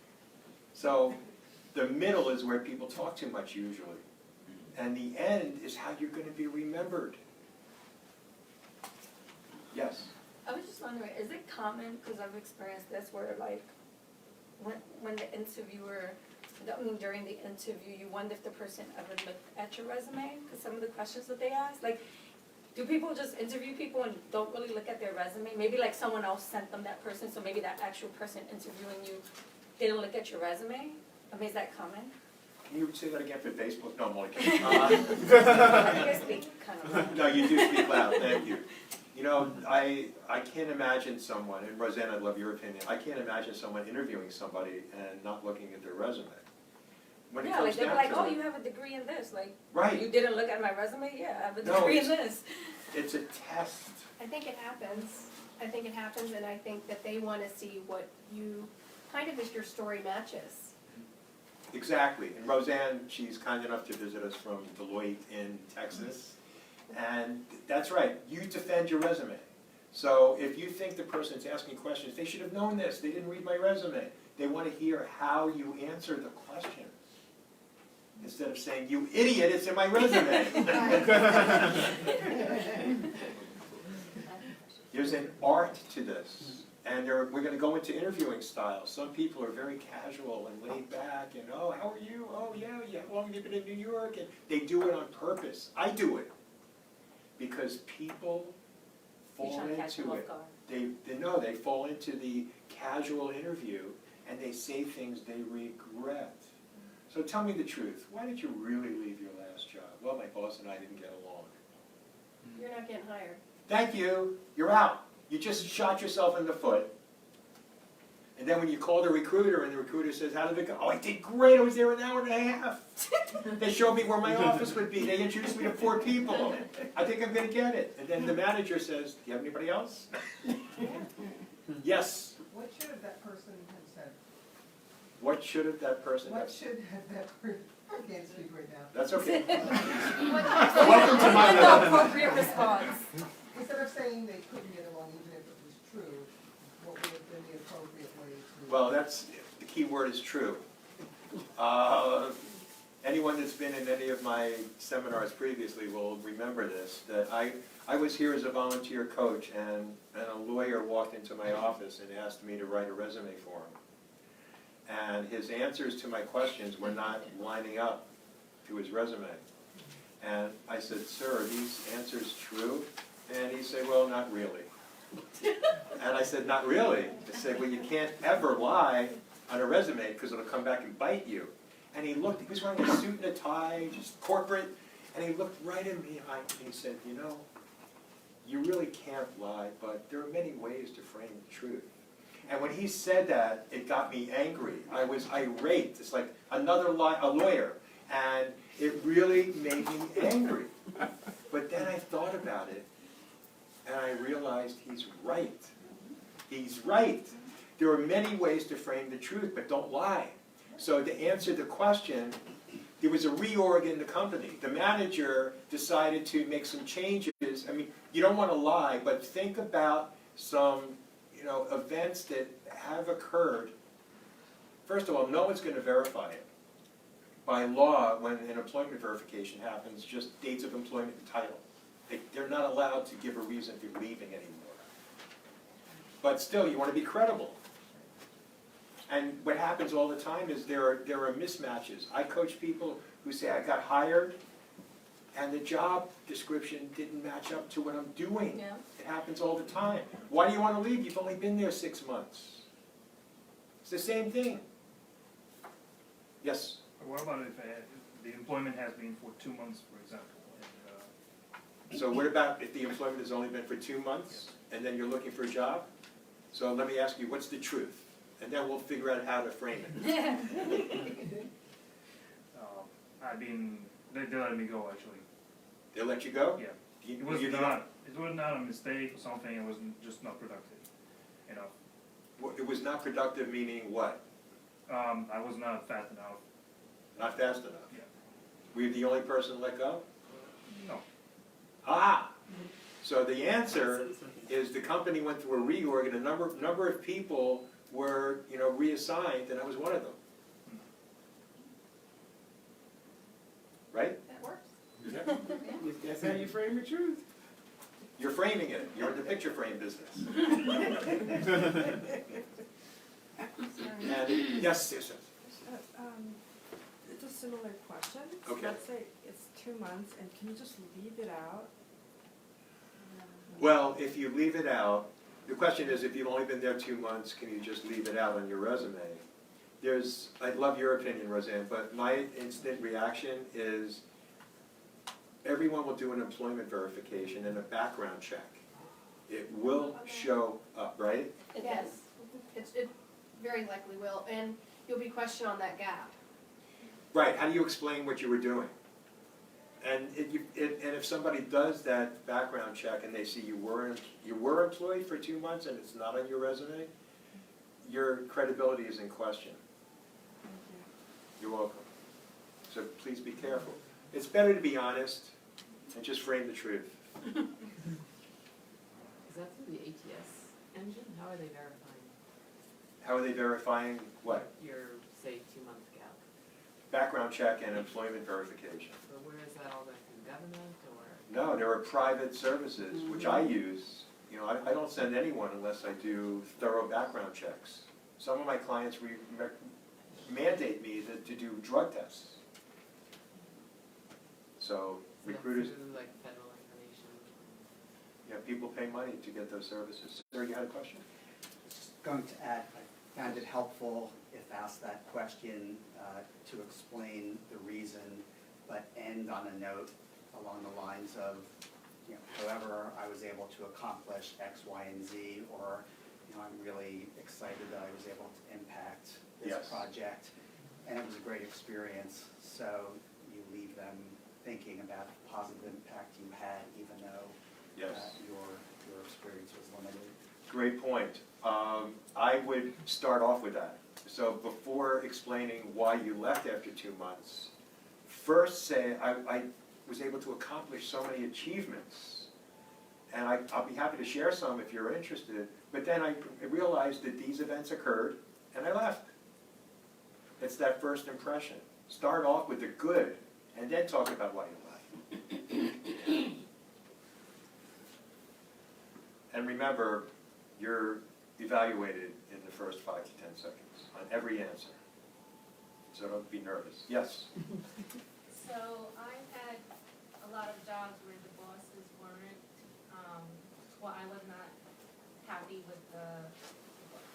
So, the middle is where people talk too much usually. And the end is how you're going to be remembered. Yes? I was just wondering, is it common, because I've experienced this, where like, when the interviewer, during the interview, you wonder if the person ever looked at your resume? Because some of the questions that they ask, like, do people just interview people and don't really look at their resume? Maybe like someone else sent them that person, so maybe that actual person interviewing you didn't look at your resume? I mean, is that common? Can you say that again for Facebook? No, I'm only kidding. I think I speak kind of loud. No, you do speak loud, thank you. You know, I can't imagine someone, and Roseanne, I'd love your opinion, I can't imagine someone interviewing somebody and not looking at their resume. When it Yeah, comes like they're down like, to oh, it, you have a degree in this, like, right, you didn't look at my resume? Yeah, I have a No, degree in it's- this. it's a test. I think it happens. I think it happens, and I think that they want to see what you, kind of if your story matches. Exactly, and Roseanne, she's kind enough to visit us from Deloitte in Texas, and that's right, you defend your resume. So if you think the person's asking questions, they should have known this, they didn't read my resume. They want to hear how you answer the question. Instead of saying, you idiot, it's in my resume. There's an art to this. And we're going to go into interviewing styles. Some people are very casual and laid back and, oh, how are you? Oh, yeah, how long have you been in New York? And they do it on purpose. I do it. Because people fall into it. They fall into the casual interview and they say things they regret. So tell me the truth. Why did you really leave your last job? Well, my boss and I didn't get along. You're not getting hired. Thank you. You're out. You just shot yourself in the foot. And then when you call the recruiter and the recruiter says, how did it go? Oh, I did great. I was there an hour and a half. They showed me where my office would be. They introduced me to 4 people. I think I'm going to get it. And then the manager says, do you have anybody else? Yes. What should have that person have said? What should have that person What have? should have that person, I can't speak right now. That's okay. Welcome to my the appropriate response. Instead of saying they couldn't get along, even if it was true, what would have been the appropriate way to? Well, that's, the key word is true. Anyone that's been in any of my seminars previously will remember this, that I was here as a volunteer coach and a lawyer walked into my office and asked me to write a resume for him. And his answers to my questions were not lining up to his resume. And I said, sir, are these answers true? And he said, well, not really. And I said, not really? I said, well, you can't ever lie on a resume because it'll come back and bite you. And he looked, he was wearing a suit and a tie, just corporate, and he looked right at me and he said, you know, you really can't lie, but there are many ways to frame the truth. And when he said that, it got me angry. I was irate. It's like another a lawyer. And it really made me angry. But then I thought about it, and I realized he's right. He's right. There are many ways to frame the truth, but don't lie. So to answer the question, there was a reorg in the company. The manager decided to make some changes. I mean, you don't want to lie, but think about some, events that have occurred. First of all, no one's going to verify it. By law, when an employment verification happens, just dates of employment and title. They're not allowed to give a reason for leaving anymore. But still, you want to be credible. And what happens all the time is there are mismatches. I coach people who say, I got hired, and the job description didn't match up to what I'm doing. Yeah. It happens all the time. Why do you want to leave? You've only been there 6 months. It's the same thing. Yes? What about if the employment has been for 2 months, for example? And, So what about if the employment has only been for 2 months, and then you're looking for a job? So let me ask you, what's the truth? And then we'll figure out how to frame it. they let me go actually. They'll let you go? Yeah. You- It was you not a mistake or something. It was just not productive. It was not productive, meaning what? I was not fast enough. Not fast enough? Yeah. Were you the only person let go? No. Ah! So the answer is the company went through a reorg, and a number of people were, reassigned, and I was one of them. Right? That works. That's how you frame the truth. You're framing it. You're in the picture frame business. And yes, yes, yes. It's a similar question. Okay. Let's say it's 2 months, and can you just leave it out? Well, if you leave it out, the question is, if you've only been there 2 months, can you just leave it out on your resume? I'd love your opinion, Roseanne, but my instant reaction is everyone will do an employment verification and a background check. It will show up, right? It Yes. does. It very likely will, and you'll be questioned on that gap. Right, how do you explain what you were doing? And if somebody does that background check and they see you were employed for 2 months and it's not on your resume, your credibility is in question. You're welcome. So please be careful. It's better to be honest and just frame the truth. Is that through the ATS engine? How are they verifying How are they verifying what? your, say, 2-month gap? Background check and employment verification. So where is that all going through government or? No, there are private services, which I use. I don't send anyone unless I do thorough background checks. Some of my clients mandate me to do drug tests. So recruiters, Through like federal information? people pay money to get those services. Sir, you had a question? Just going to add, I found it helpful if asked that question to explain the reason, but end on a note along the lines of, however I was able to accomplish X, Y, and Z, or, I'm really excited that I was able to impact this Yes. project, and it was a great experience. So you leave them thinking about the positive impact you had, even though Yes. your experience was limited. Great point. I would start off with that. So before explaining why you left after 2 months, first say, I was able to accomplish so many achievements. And I'll be happy to share some if you're interested. But then I realized that these events occurred, and I left. It's that first impression. Start off with the good, and then talk about why you left. And remember, you're evaluated in the first 5 to 10 seconds on every answer. So don't be nervous. Yes? So I had a lot of jobs where the bosses weren't, well, I was not happy with the,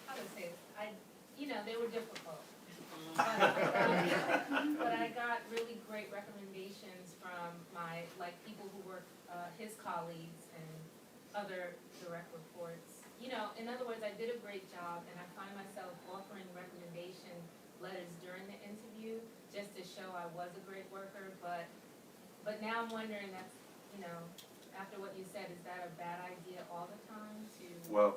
how to say this, they were difficult. But I got really great recommendations from people who work, his colleagues and other direct reports. In other words, I did a great job, and I find myself offering recommendation letters during the interview just to show I was a great worker, but now I'm wondering after what you said, is that a bad idea all the time to? Well,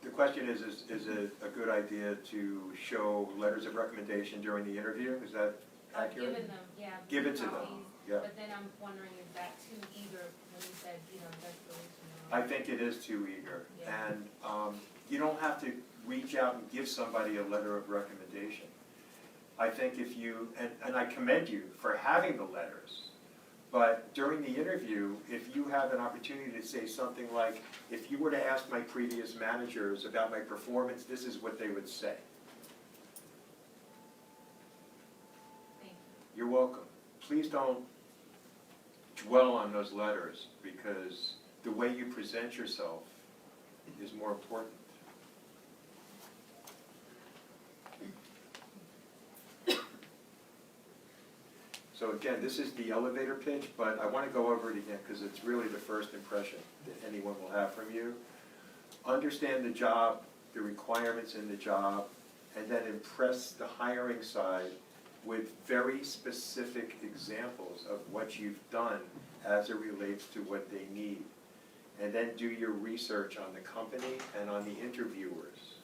the question is it a good idea to show letters of recommendation during the interview? Is that I've accurate? given them, yeah. Give it to them, copies, yeah. But then I'm wondering, is that too eager when you said, desperation? I think it is too eager. Yeah. And you don't have to reach out and give somebody a letter of recommendation. I think if you, and I commend you for having the letters, but during the interview, if you have an opportunity to say something like, if you were to ask my previous managers about my performance, this is what they would say. Thank you. You're welcome. Please don't dwell on those letters, because the way you present yourself is more important. So again, this is the elevator pitch, but I want to go over it again because it's really the first impression that anyone will have from you. Understand the job, the requirements in the job, and then impress the hiring side with very specific examples of what you've done as it relates to what they need. And then do your research on the company and on the interviewers.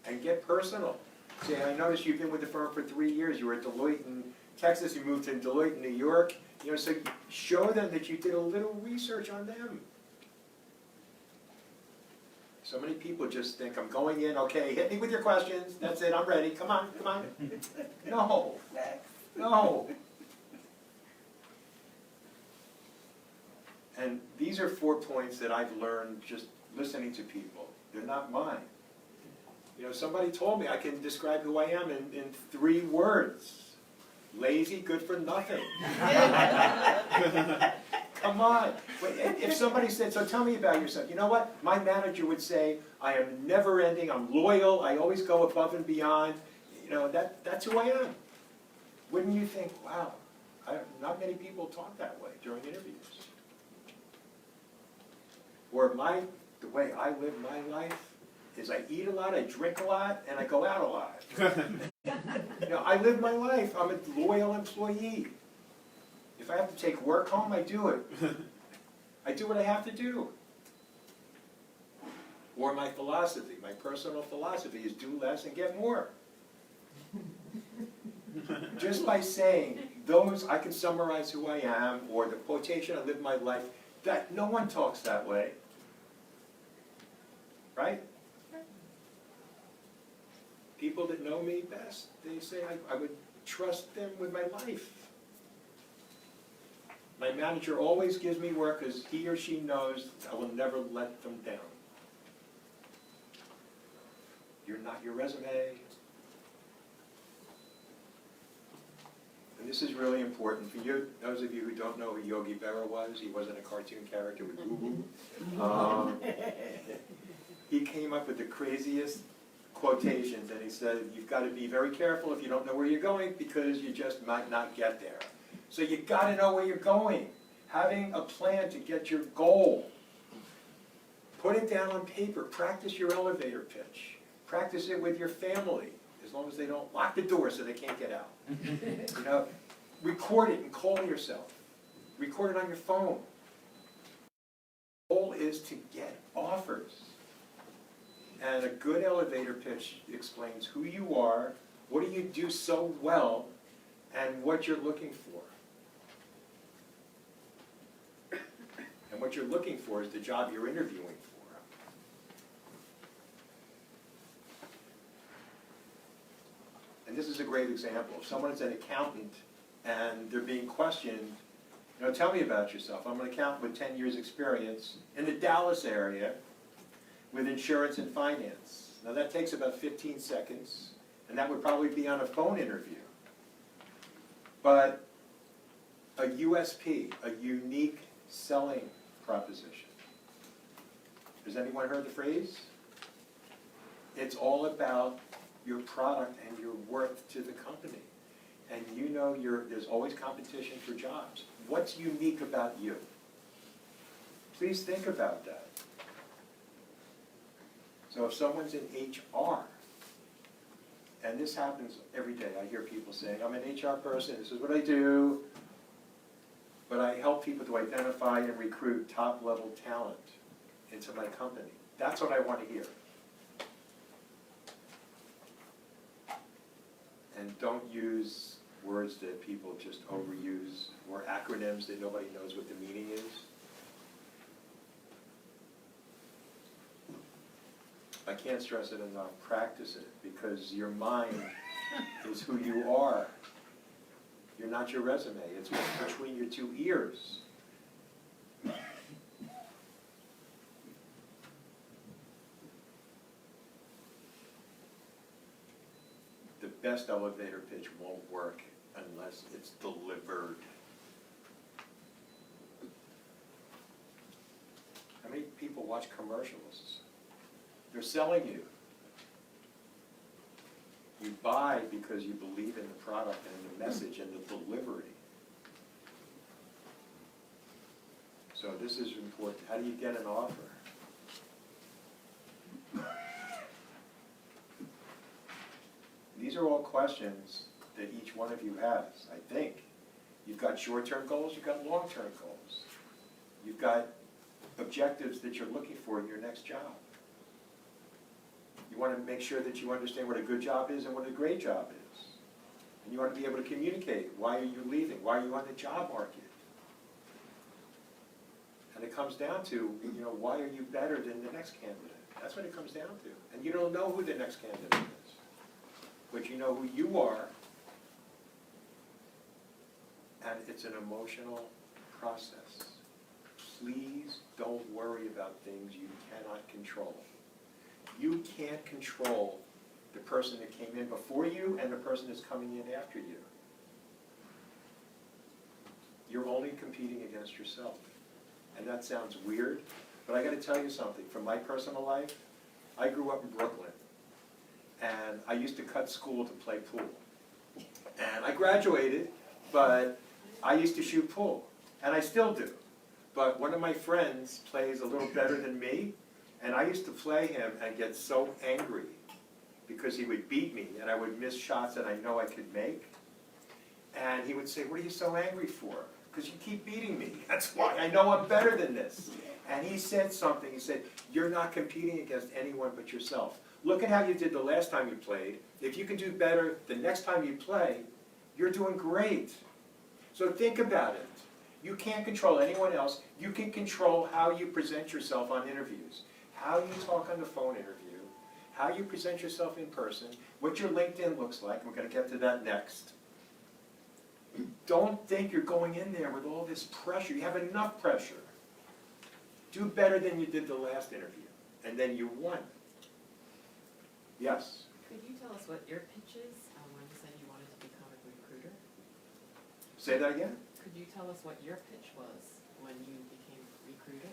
And get personal. Say, I noticed you've been with the firm for 3 years. You were at Deloitte in Texas, you moved to Deloitte in New York. So show them that you did a little research on them. So many people just think, I'm going in, okay, hit me with your questions, that's it, I'm ready, come on, come on. No, no. And these are 4 points that I've learned just listening to people. They're not mine. Somebody told me I can describe who I am in 3 words. Lazy, good for nothing. Come on. If somebody said, so tell me about yourself. You know what? My manager would say, I am never ending, I'm loyal, I always go above and beyond. That's who I am. Wouldn't you think, wow, not many people talk that way during interviews. Or the way I live my life is I eat a lot, I drink a lot, and I go out a lot. I live my life. I'm a loyal employee. If I have to take work home, I do it. I do what I have to do. Or my philosophy, my personal philosophy is do less and get more. Just by saying those, I can summarize who I am, or the quotation, I live my life, that no one talks that way. Right? People that know me best, they say I would trust them with my life. My manager always gives me work because he or she knows I will never let them down. You're not your resume. And this is really important for you. Those of you who don't know who Yogi Berra was, he wasn't a cartoon character with boo-boo. He came up with the craziest quotations, and he said, you've got to be very careful if you don't know where you're going, because you just might not get there. So you got to know where you're going. Having a plan to get your goal. Put it down on paper. Practice your elevator pitch. Practice it with your family, as long as they don't lock the door so they can't get out. Record it and call yourself. Record it on your phone. The goal is to get offers. And a good elevator pitch explains who you are, what do you do so well, and what you're looking for. And what you're looking for is the job you're interviewing for. And this is a great example. If someone's an accountant and they're being questioned, tell me about yourself. I'm an accountant with 10 years experience in the Dallas area with insurance and finance. Now that takes about 15 seconds, and that would probably be on a phone interview. But a USP, a unique selling proposition. Has anyone heard the phrase? It's all about your product and your worth to the company. And you know there's always competition for jobs. What's unique about you? Please think about that. So if someone's in HR, and this happens every day, I hear people saying, I'm an HR person, this is what I do, but I help people to identify and recruit top-level talent into my company. That's what I want to hear. And don't use words that people just overuse, or acronyms that nobody knows what the meaning is. I can't stress it enough, practice it, because your mind is who you are. You're not your resume, it's what's between your two ears. The best elevator pitch won't work unless it's delivered. How many people watch commercials? They're selling you. You buy because you believe in the product and the message and the delivery. So this is important. How do you get an offer? These are all questions that each one of you has, I think. You've got short-term goals, you've got long-term goals. You've got objectives that you're looking for in your next job. You want to make sure that you understand what a good job is and what a great job is. And you want to be able to communicate, why are you leaving? Why are you on the job market? And it comes down to, why are you better than the next candidate? That's what it comes down to. And you don't know who the next candidate is, but you know who you are. And it's an emotional process. Please don't worry about things you cannot control. You can't control the person that came in before you and the person that's coming in after you. You're only competing against yourself. And that sounds weird, but I got to tell you something. From my personal life, I grew up in Brooklyn, and I used to cut school to play pool. And I graduated, but I used to shoot pool, and I still do. But one of my friends plays a little better than me, and I used to play him and get so angry because he would beat me and I would miss shots that I know I could make. And he would say, what are you so angry for? Because you keep beating me. That's why. I know I'm better than this. And he said something. He said, you're not competing against anyone but yourself. Look at how you did the last time you played. If you can do better the next time you play, you're doing great. So think about it. You can't control anyone else. You can control how you present yourself on interviews, how you talk on the phone interview, how you present yourself in person, what your LinkedIn looks like. We're going to get to that next. Don't think you're going in there with all this pressure. You have enough pressure. Do better than you did the last interview, and then you won. Yes? Could you tell us what your pitch is when you said you wanted to become a recruiter? Say that again? Could you tell us what your pitch was when you became a recruiter?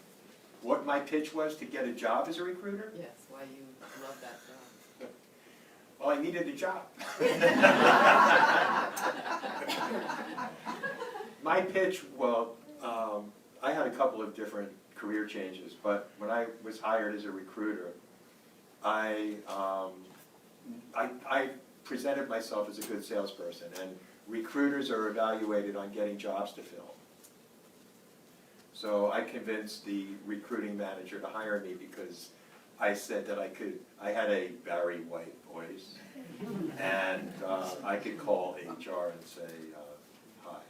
What my pitch was to get a job as a recruiter? Yes, why you love that job. Well, I needed a job. My pitch, I had a couple of different career changes, but when I was hired as a recruiter, I presented myself as a good salesperson, and recruiters are evaluated on getting jobs to fill. So I convinced the recruiting manager to hire me because I said that I had a Barry White voice, and I could call HR and say, hi.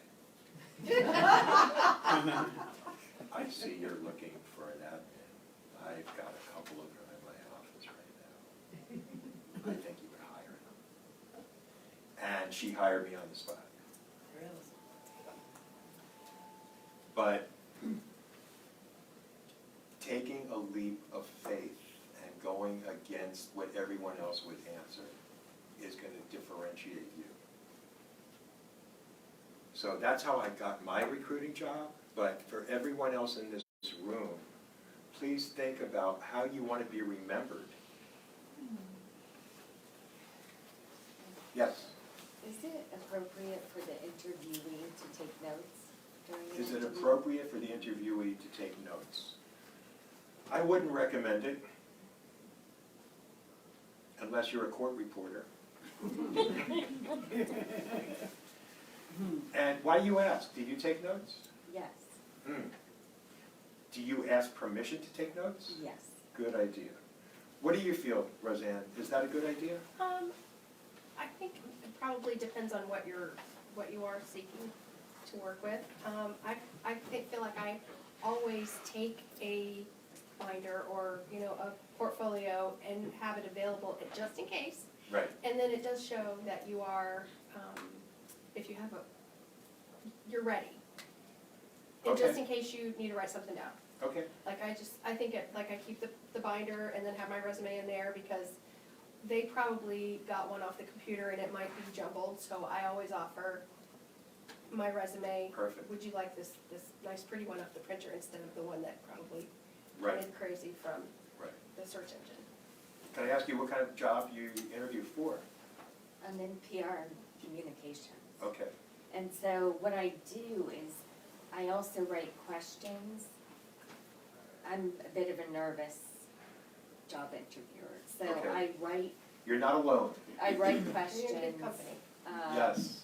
I see you're looking for an admin. I've got a couple of them in my office right now. I think you would hire them. And she hired me on the spot. Really? But taking a leap of faith and going against what everyone else would answer is going to differentiate you. So that's how I got my recruiting job, but for everyone else in this room, please think about how you want to be remembered. Yes? Is it appropriate for the interviewee to take notes during an Is it interview? appropriate for the interviewee to take notes? I wouldn't recommend it unless you're a court reporter. And why do you ask? Do you take notes? Yes, Do you ask permission to take notes? yes. Good idea. What do you feel, Roseanne? Is that a good idea? I think it probably depends on what you are seeking to work with. Feel like I always take a binder or, a portfolio and have it available just in case. Right. And then it does show that you are, if you have you're ready. And just Okay. in case you need to write something down. Okay. Like I keep the binder and then have my resume in there because they probably got one off the computer and it might be jumbled, so I always offer my resume. Perfect. Would you like this nice pretty one off the printer instead of the one that probably Right. printed crazy from Right. the search engine? Can I ask you what kind of job you interview for? I'm in PR and communications. Okay. And so what I do is I also write questions. I'm a bit of a nervous job interviewer, so Okay. You're not alone. I write You're in questions. good company. Yes.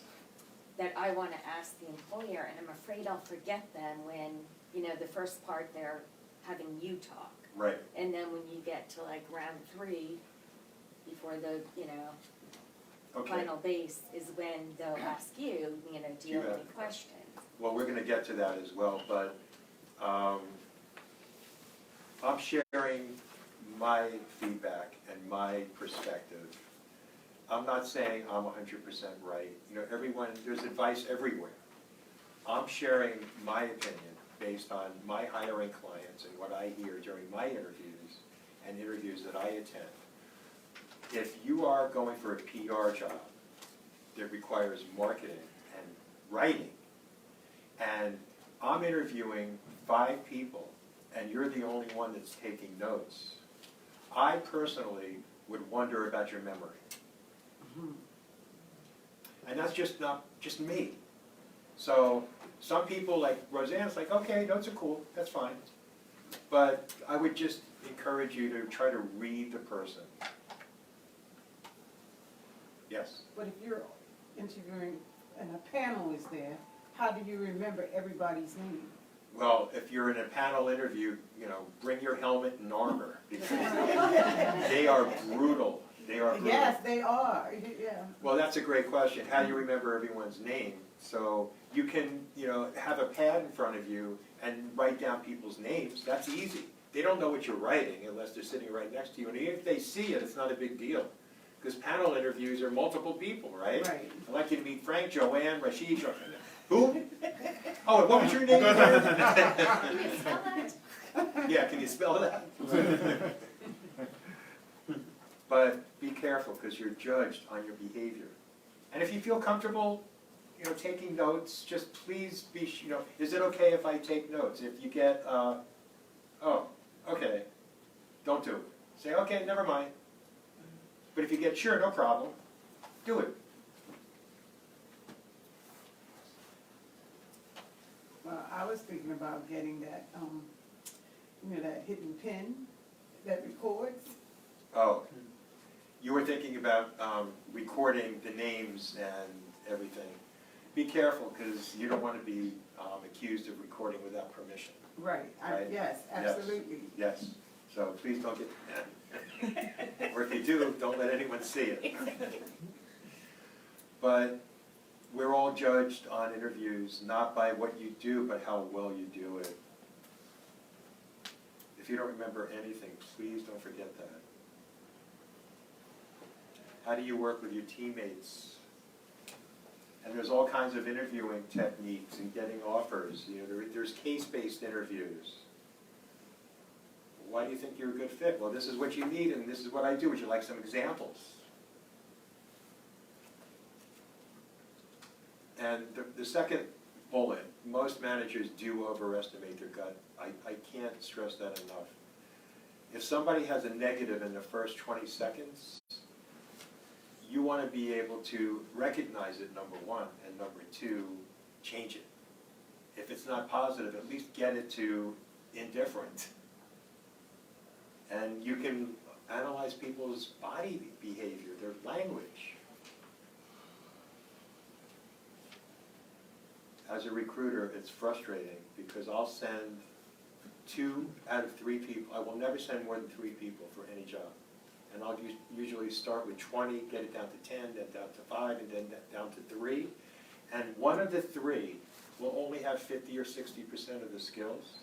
That I wanna ask the employer, and I'm afraid I'll forget them when, the first part they're having you talk. Right. And then when you get to like round 3, before the, Okay. final base is when they'll ask you, do you have any questions? Well, we're going to get to that as well, but I'm sharing my feedback and my perspective. I'm not saying I'm 100% right. There's advice everywhere. I'm sharing my opinion based on my hiring clients and what I hear during my interviews and interviews that I attend. If you are going for a PR job that requires marketing and writing, and I'm interviewing 5 people, and you're the only one that's taking notes, I personally would wonder about your memory. And that's not just me. So some people, like Roseanne's like, okay, notes are cool, that's fine. But I would just encourage you to try to read the person. Yes? But if you're interviewing and a panel is there, how do you remember everybody's name? Well, if you're in a panel interview, bring your helmet and armor, because they are brutal. They are brutal. Yes, they are, yeah. Well, that's a great question. How do you remember everyone's name? So you can, have a pad in front of you and write down people's names. That's easy. They don't know what you're writing unless they're sitting right next to you. And even if they see it, it's not a big deal. Because panel interviews are multiple people, right? Right. I'd like you to meet Frank, Joanne, Rashid, who? Oh, and what was your name again? Can you spell that? Yeah, can you spell that? But be careful, because you're judged on your behavior. And if you feel comfortable, taking notes, just please be, is it okay if I take notes? If you get, oh, okay, don't do it. Say, okay, never mind. But if you get, sure, no problem, do it. Well, I was thinking about getting that, that hidden pin that records. Oh, you were thinking about recording the names and everything. Be careful, because you don't want to be accused of recording without permission. Right, Right. Yes, absolutely. Yes, so please don't get, or if you do, don't let anyone see it. But we're all judged on interviews, not by what you do, but how well you do it. If you don't remember anything, please don't forget that. How do you work with your teammates? And there's all kinds of interviewing techniques and getting offers. There's case-based interviews. Why do you think you're a good fit? Well, this is what you need, and this is what I do. Would you like some examples? And the second bullet, most managers do overestimate their gut. I can't stress that enough. If somebody has a negative in the first 20 seconds, you want to be able to recognize it, number one, and number two, change it. If it's not positive, at least get it to indifferent. And you can analyze people's body behavior, their language. As a recruiter, it's frustrating because I'll send 2 out of 3 people. I will never send more than 3 people for any job. And I'll usually start with 20, get it down to 10, then down to 5, and then down to 3. And one of the 3 will only have 50 or 60% of the skills.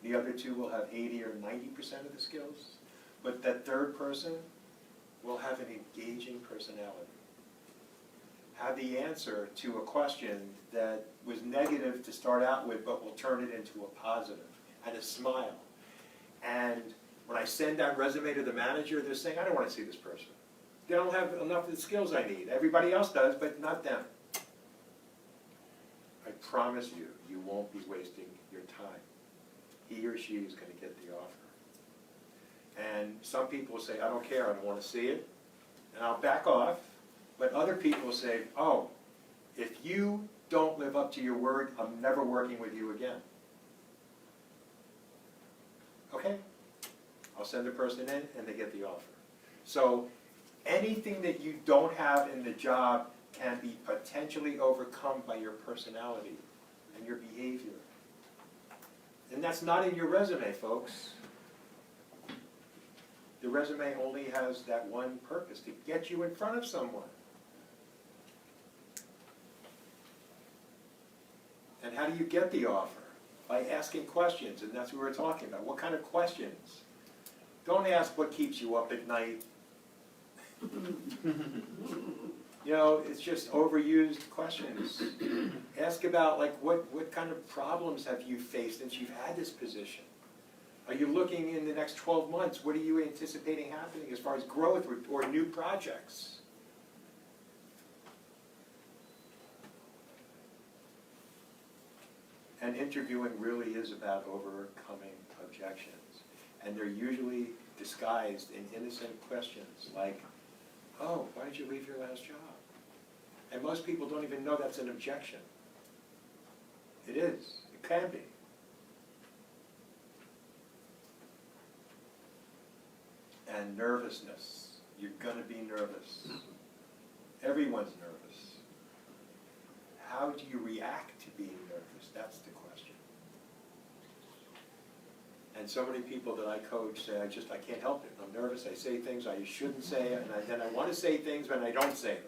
The other 2 will have 80 or 90% of the skills. But that third person will have an engaging personality. Have the answer to a question that was negative to start out with, but will turn it into a positive, and a smile. And when I send that resume to the manager, they're saying, I don't want to see this person. They don't have enough of the skills I need. Everybody else does, but not them. I promise you, you won't be wasting your time. He or she is going to get the offer. And some people say, I don't care, I don't want to see it, and I'll back off. But other people say, oh, if you don't live up to your word, I'm never working with you again. Okay, I'll send the person in and they get the offer. So anything that you don't have in the job can be potentially overcome by your personality and your behavior. And that's not in your resume, folks. The resume only has that one purpose, to get you in front of someone. And how do you get the offer? By asking questions, and that's what we're talking about. What kind of questions? Don't ask what keeps you up at night. You know, it's just overused questions. Ask about, like, what kind of problems have you faced since you've had this position? Are you looking in the next 12 months? What are you anticipating happening as far as growth or new projects? And interviewing really is about overcoming objections. And they're usually disguised in innocent questions like, oh, why did you leave your last job? And most people don't even know that's an objection. It is. It can be. And nervousness. You're going to be nervous. Everyone's nervous. How do you react to being nervous? That's the question. And so many people that I coach say, I can't help it. I'm nervous. I say things I shouldn't say, and then I want to say things, but I don't say them.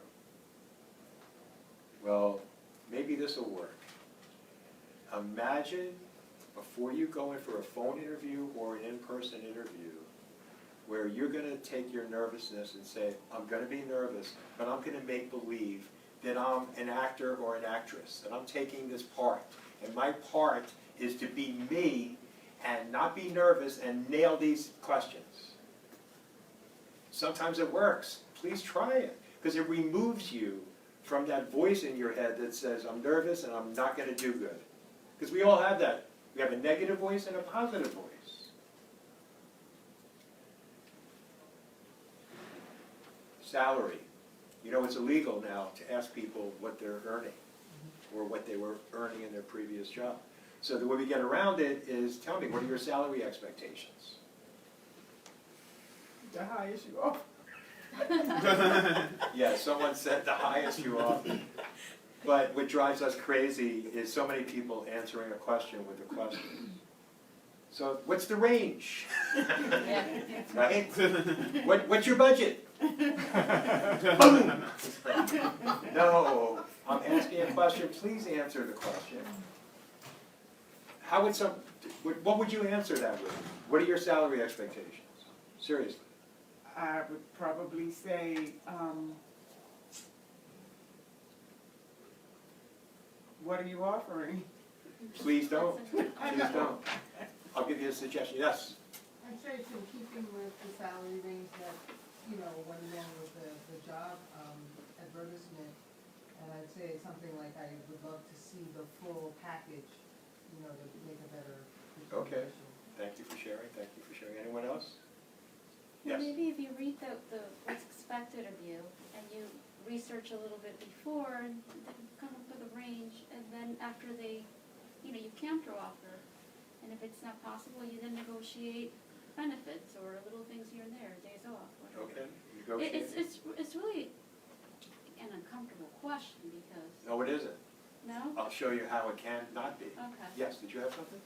Well, maybe this will work. Imagine before you go in for a phone interview or an in-person interview, where you're going to take your nervousness and say, I'm going to be nervous, but I'm going to make believe that I'm an actor or an actress, and I'm taking this part. And my part is to be me and not be nervous and nail these questions. Sometimes it works. Please try it, because it removes you from that voice in your head that says, I'm nervous and I'm not going to do good. Because we all have that. We have a negative voice and a positive voice. Salary. You know, it's illegal now to ask people what they're earning or what they were earning in their previous job. So the way we get around it is, tell me, what are your salary expectations? The highest you offer. Yeah, someone said the highest you offer. But what drives us crazy is so many people answering a question with a question. So what's the range? Right? What's your budget? Boom! No, I'm asking a question. Please answer the question. How would what would you answer that with? What are your salary expectations? Seriously. I would probably say, what are you offering? Please don't. Please don't. I'll give you a suggestion. Yes? I'd say it's in keeping with the salary range that, you know, went along with the job advertisement, And I'd say something like I would love to see the full package, you know, to make a better Okay. determination. Thank you for sharing, thank you for sharing. Anyone else? Well, Yes. maybe if you read the what's expected of you, and you research a little bit before, and then come up with a range, and then after they, you counter offer, and if it's not possible, you then negotiate benefits or little things here and there, days off, whatever. Okay, negotiate. It's really an uncomfortable question because, No, it isn't. no? I'll show you how it can not be. Okay. Yes, did you have something?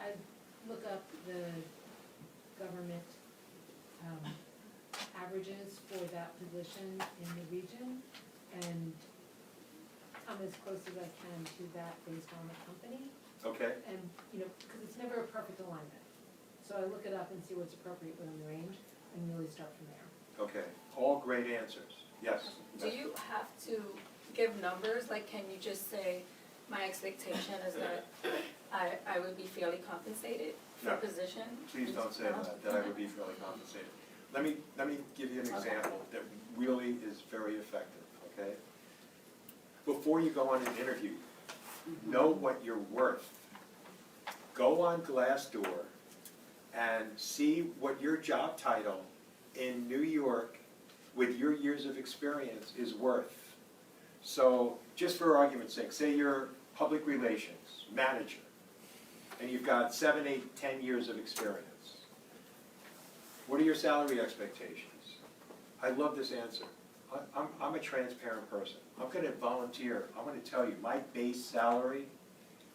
I look up the government, averages for that position in the region, and come as close as I can to that based on the company, Okay, and, because it's never a perfect alignment. So I look it up and see what's appropriate within the range, and really start from there. okay. All great answers. Yes. Do you have to give numbers, like can you just say, my expectation is that I would be fairly compensated for No. a position? Please don't say No? that I would be fairly compensated. Let me give you an example that really is very effective, okay? Before you go on an interview, know what you're worth. Go on Glassdoor and see what your job title in New York with your years of experience is worth. So, just for argument's sake, say you're public relations manager, and you've got 7, 8, 10 years of experience. What are your salary expectations? I love this answer. I'm a transparent person. I'm gonna volunteer. I'm gonna tell you, my base salary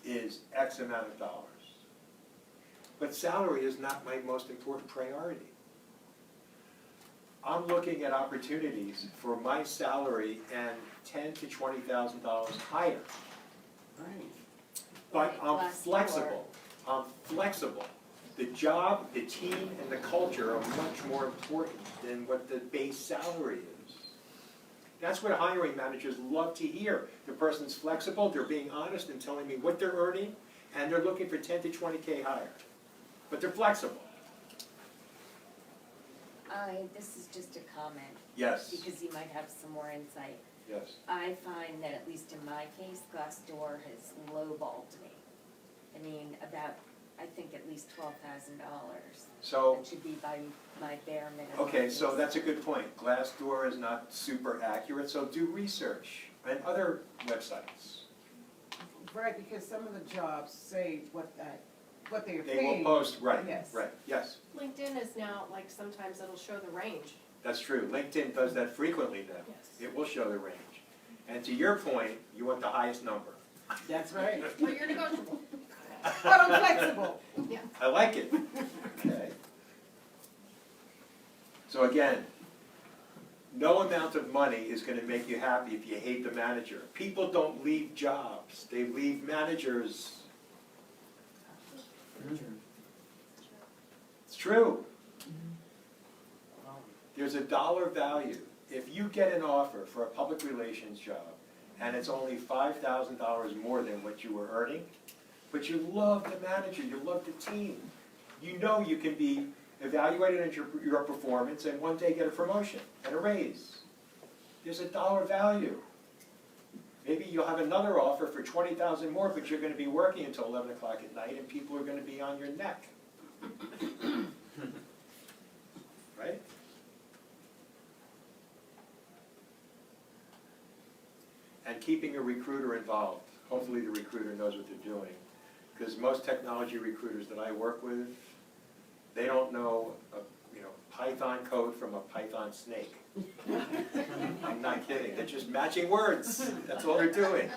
is X amount of dollars. But salary is not my most important priority. I'm looking at opportunities for my salary and $10,000 to $20,000 higher. But I'm Glassdoor. flexible. I'm flexible. The job, the team, and the culture are much more important than what the base salary is. That's what hiring managers love to hear. The person's flexible, they're being honest and telling me what they're earning, and they're looking for 10 to 20K higher. But they're flexible. This is just a comment, Yes, because you might have some more insight. yes. I find that, at least in my case, Glassdoor has lowballed me. I mean, about, I think at least $12,000. So, That should be by my bare minimum. okay, so that's a good point. Glassdoor is not super accurate, so do research and other websites. Right, because some of the jobs say what they're They paying. will post, right, Yes. right, yes. LinkedIn is now, like, sometimes it'll show the range. That's true. LinkedIn does that frequently now. Yes. It will show the range. And to your point, you want the highest number. That's right. But you're negotiable. But I'm flexible. I like it. Okay. So again, no amount of money is going to make you happy if you hate the manager. People don't leave jobs. They leave managers. It's true. There's a dollar value. If you get an offer for a public relations job and it's only $5,000 more than what you were earning, but you love the manager, you love the team, you know you can be evaluated on your performance and one day get a promotion and a raise. There's a dollar value. Maybe you'll have another offer for $20,000 more, but you're going to be working until 11 o'clock at night and people are going to be on your neck. Right? And keeping a recruiter involved. Hopefully the recruiter knows what they're doing. Because most technology recruiters that I work with, they don't know, Python code from a Python snake. I'm not kidding. They're just matching words. That's all they're doing.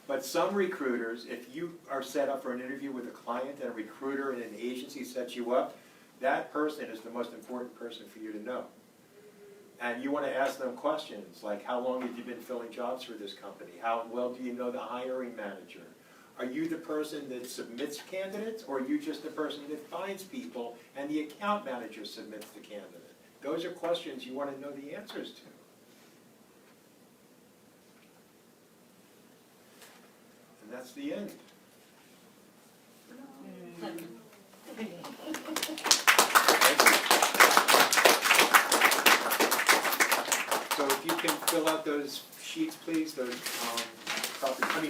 But some recruiters, if you are set up for an interview with a client and a recruiter and an agency sets you up, that person is the most important person for you to know. And you want to ask them questions like, how long have you been filling jobs for this company? How well do you know the hiring manager? Are you the person that submits candidates, or are you just the person that finds people and the account manager submits the candidate? Those are questions you want to know the answers to. And that's the end. Thank you. So if you can fill out those sheets, please, those,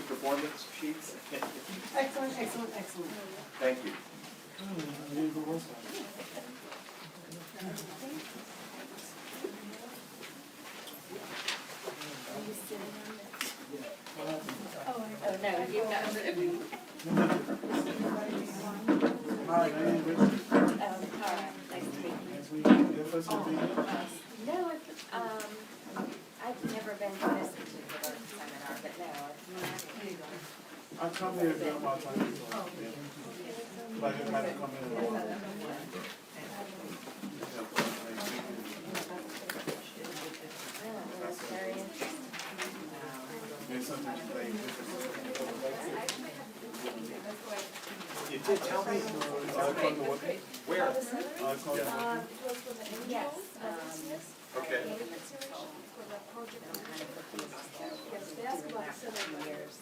performance sheets. Excellent, excellent, excellent. Thank you. Oh, no, you know. Hi, my name is Richard. Tara, nice to meet you. First time being here? No, I've never been to this particular seminar, but no, I come here during my time. But I had to come in a while. it's very interesting. There's something you play different. You did tell me. Where? Yes, Okay. years,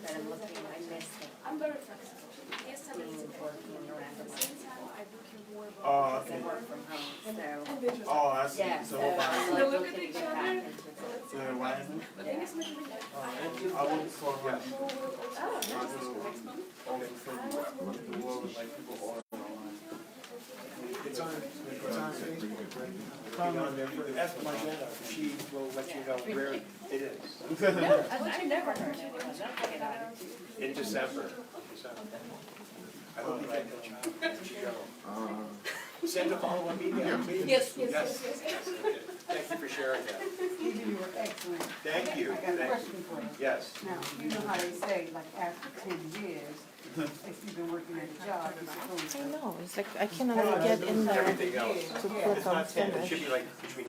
but I'm looking, I miss it. Being working around the people. Oh, okay. I work from home, so, Oh, I see. yeah, So, so I'm like look looking at to each get other. back into it. yeah, why isn't it? Yeah. I work for, I do all the Facebook, the world, like people all online. It's on Facebook. Ask my dad, she will let you know where it is. I've never heard anyone not get on it. In December. I hope you get that job. Send a follow-up email, please. Yes. Thank you for sharing that. Stephen, you were excellent. Thank you. I got a Thank you. question for you. Yes. Now, you know how they say, like, after 10 years, if you've been working at a job, you're supposed I to. know, it's like I cannot get in there Everything else. to It's click on not 10, it finish. should be like between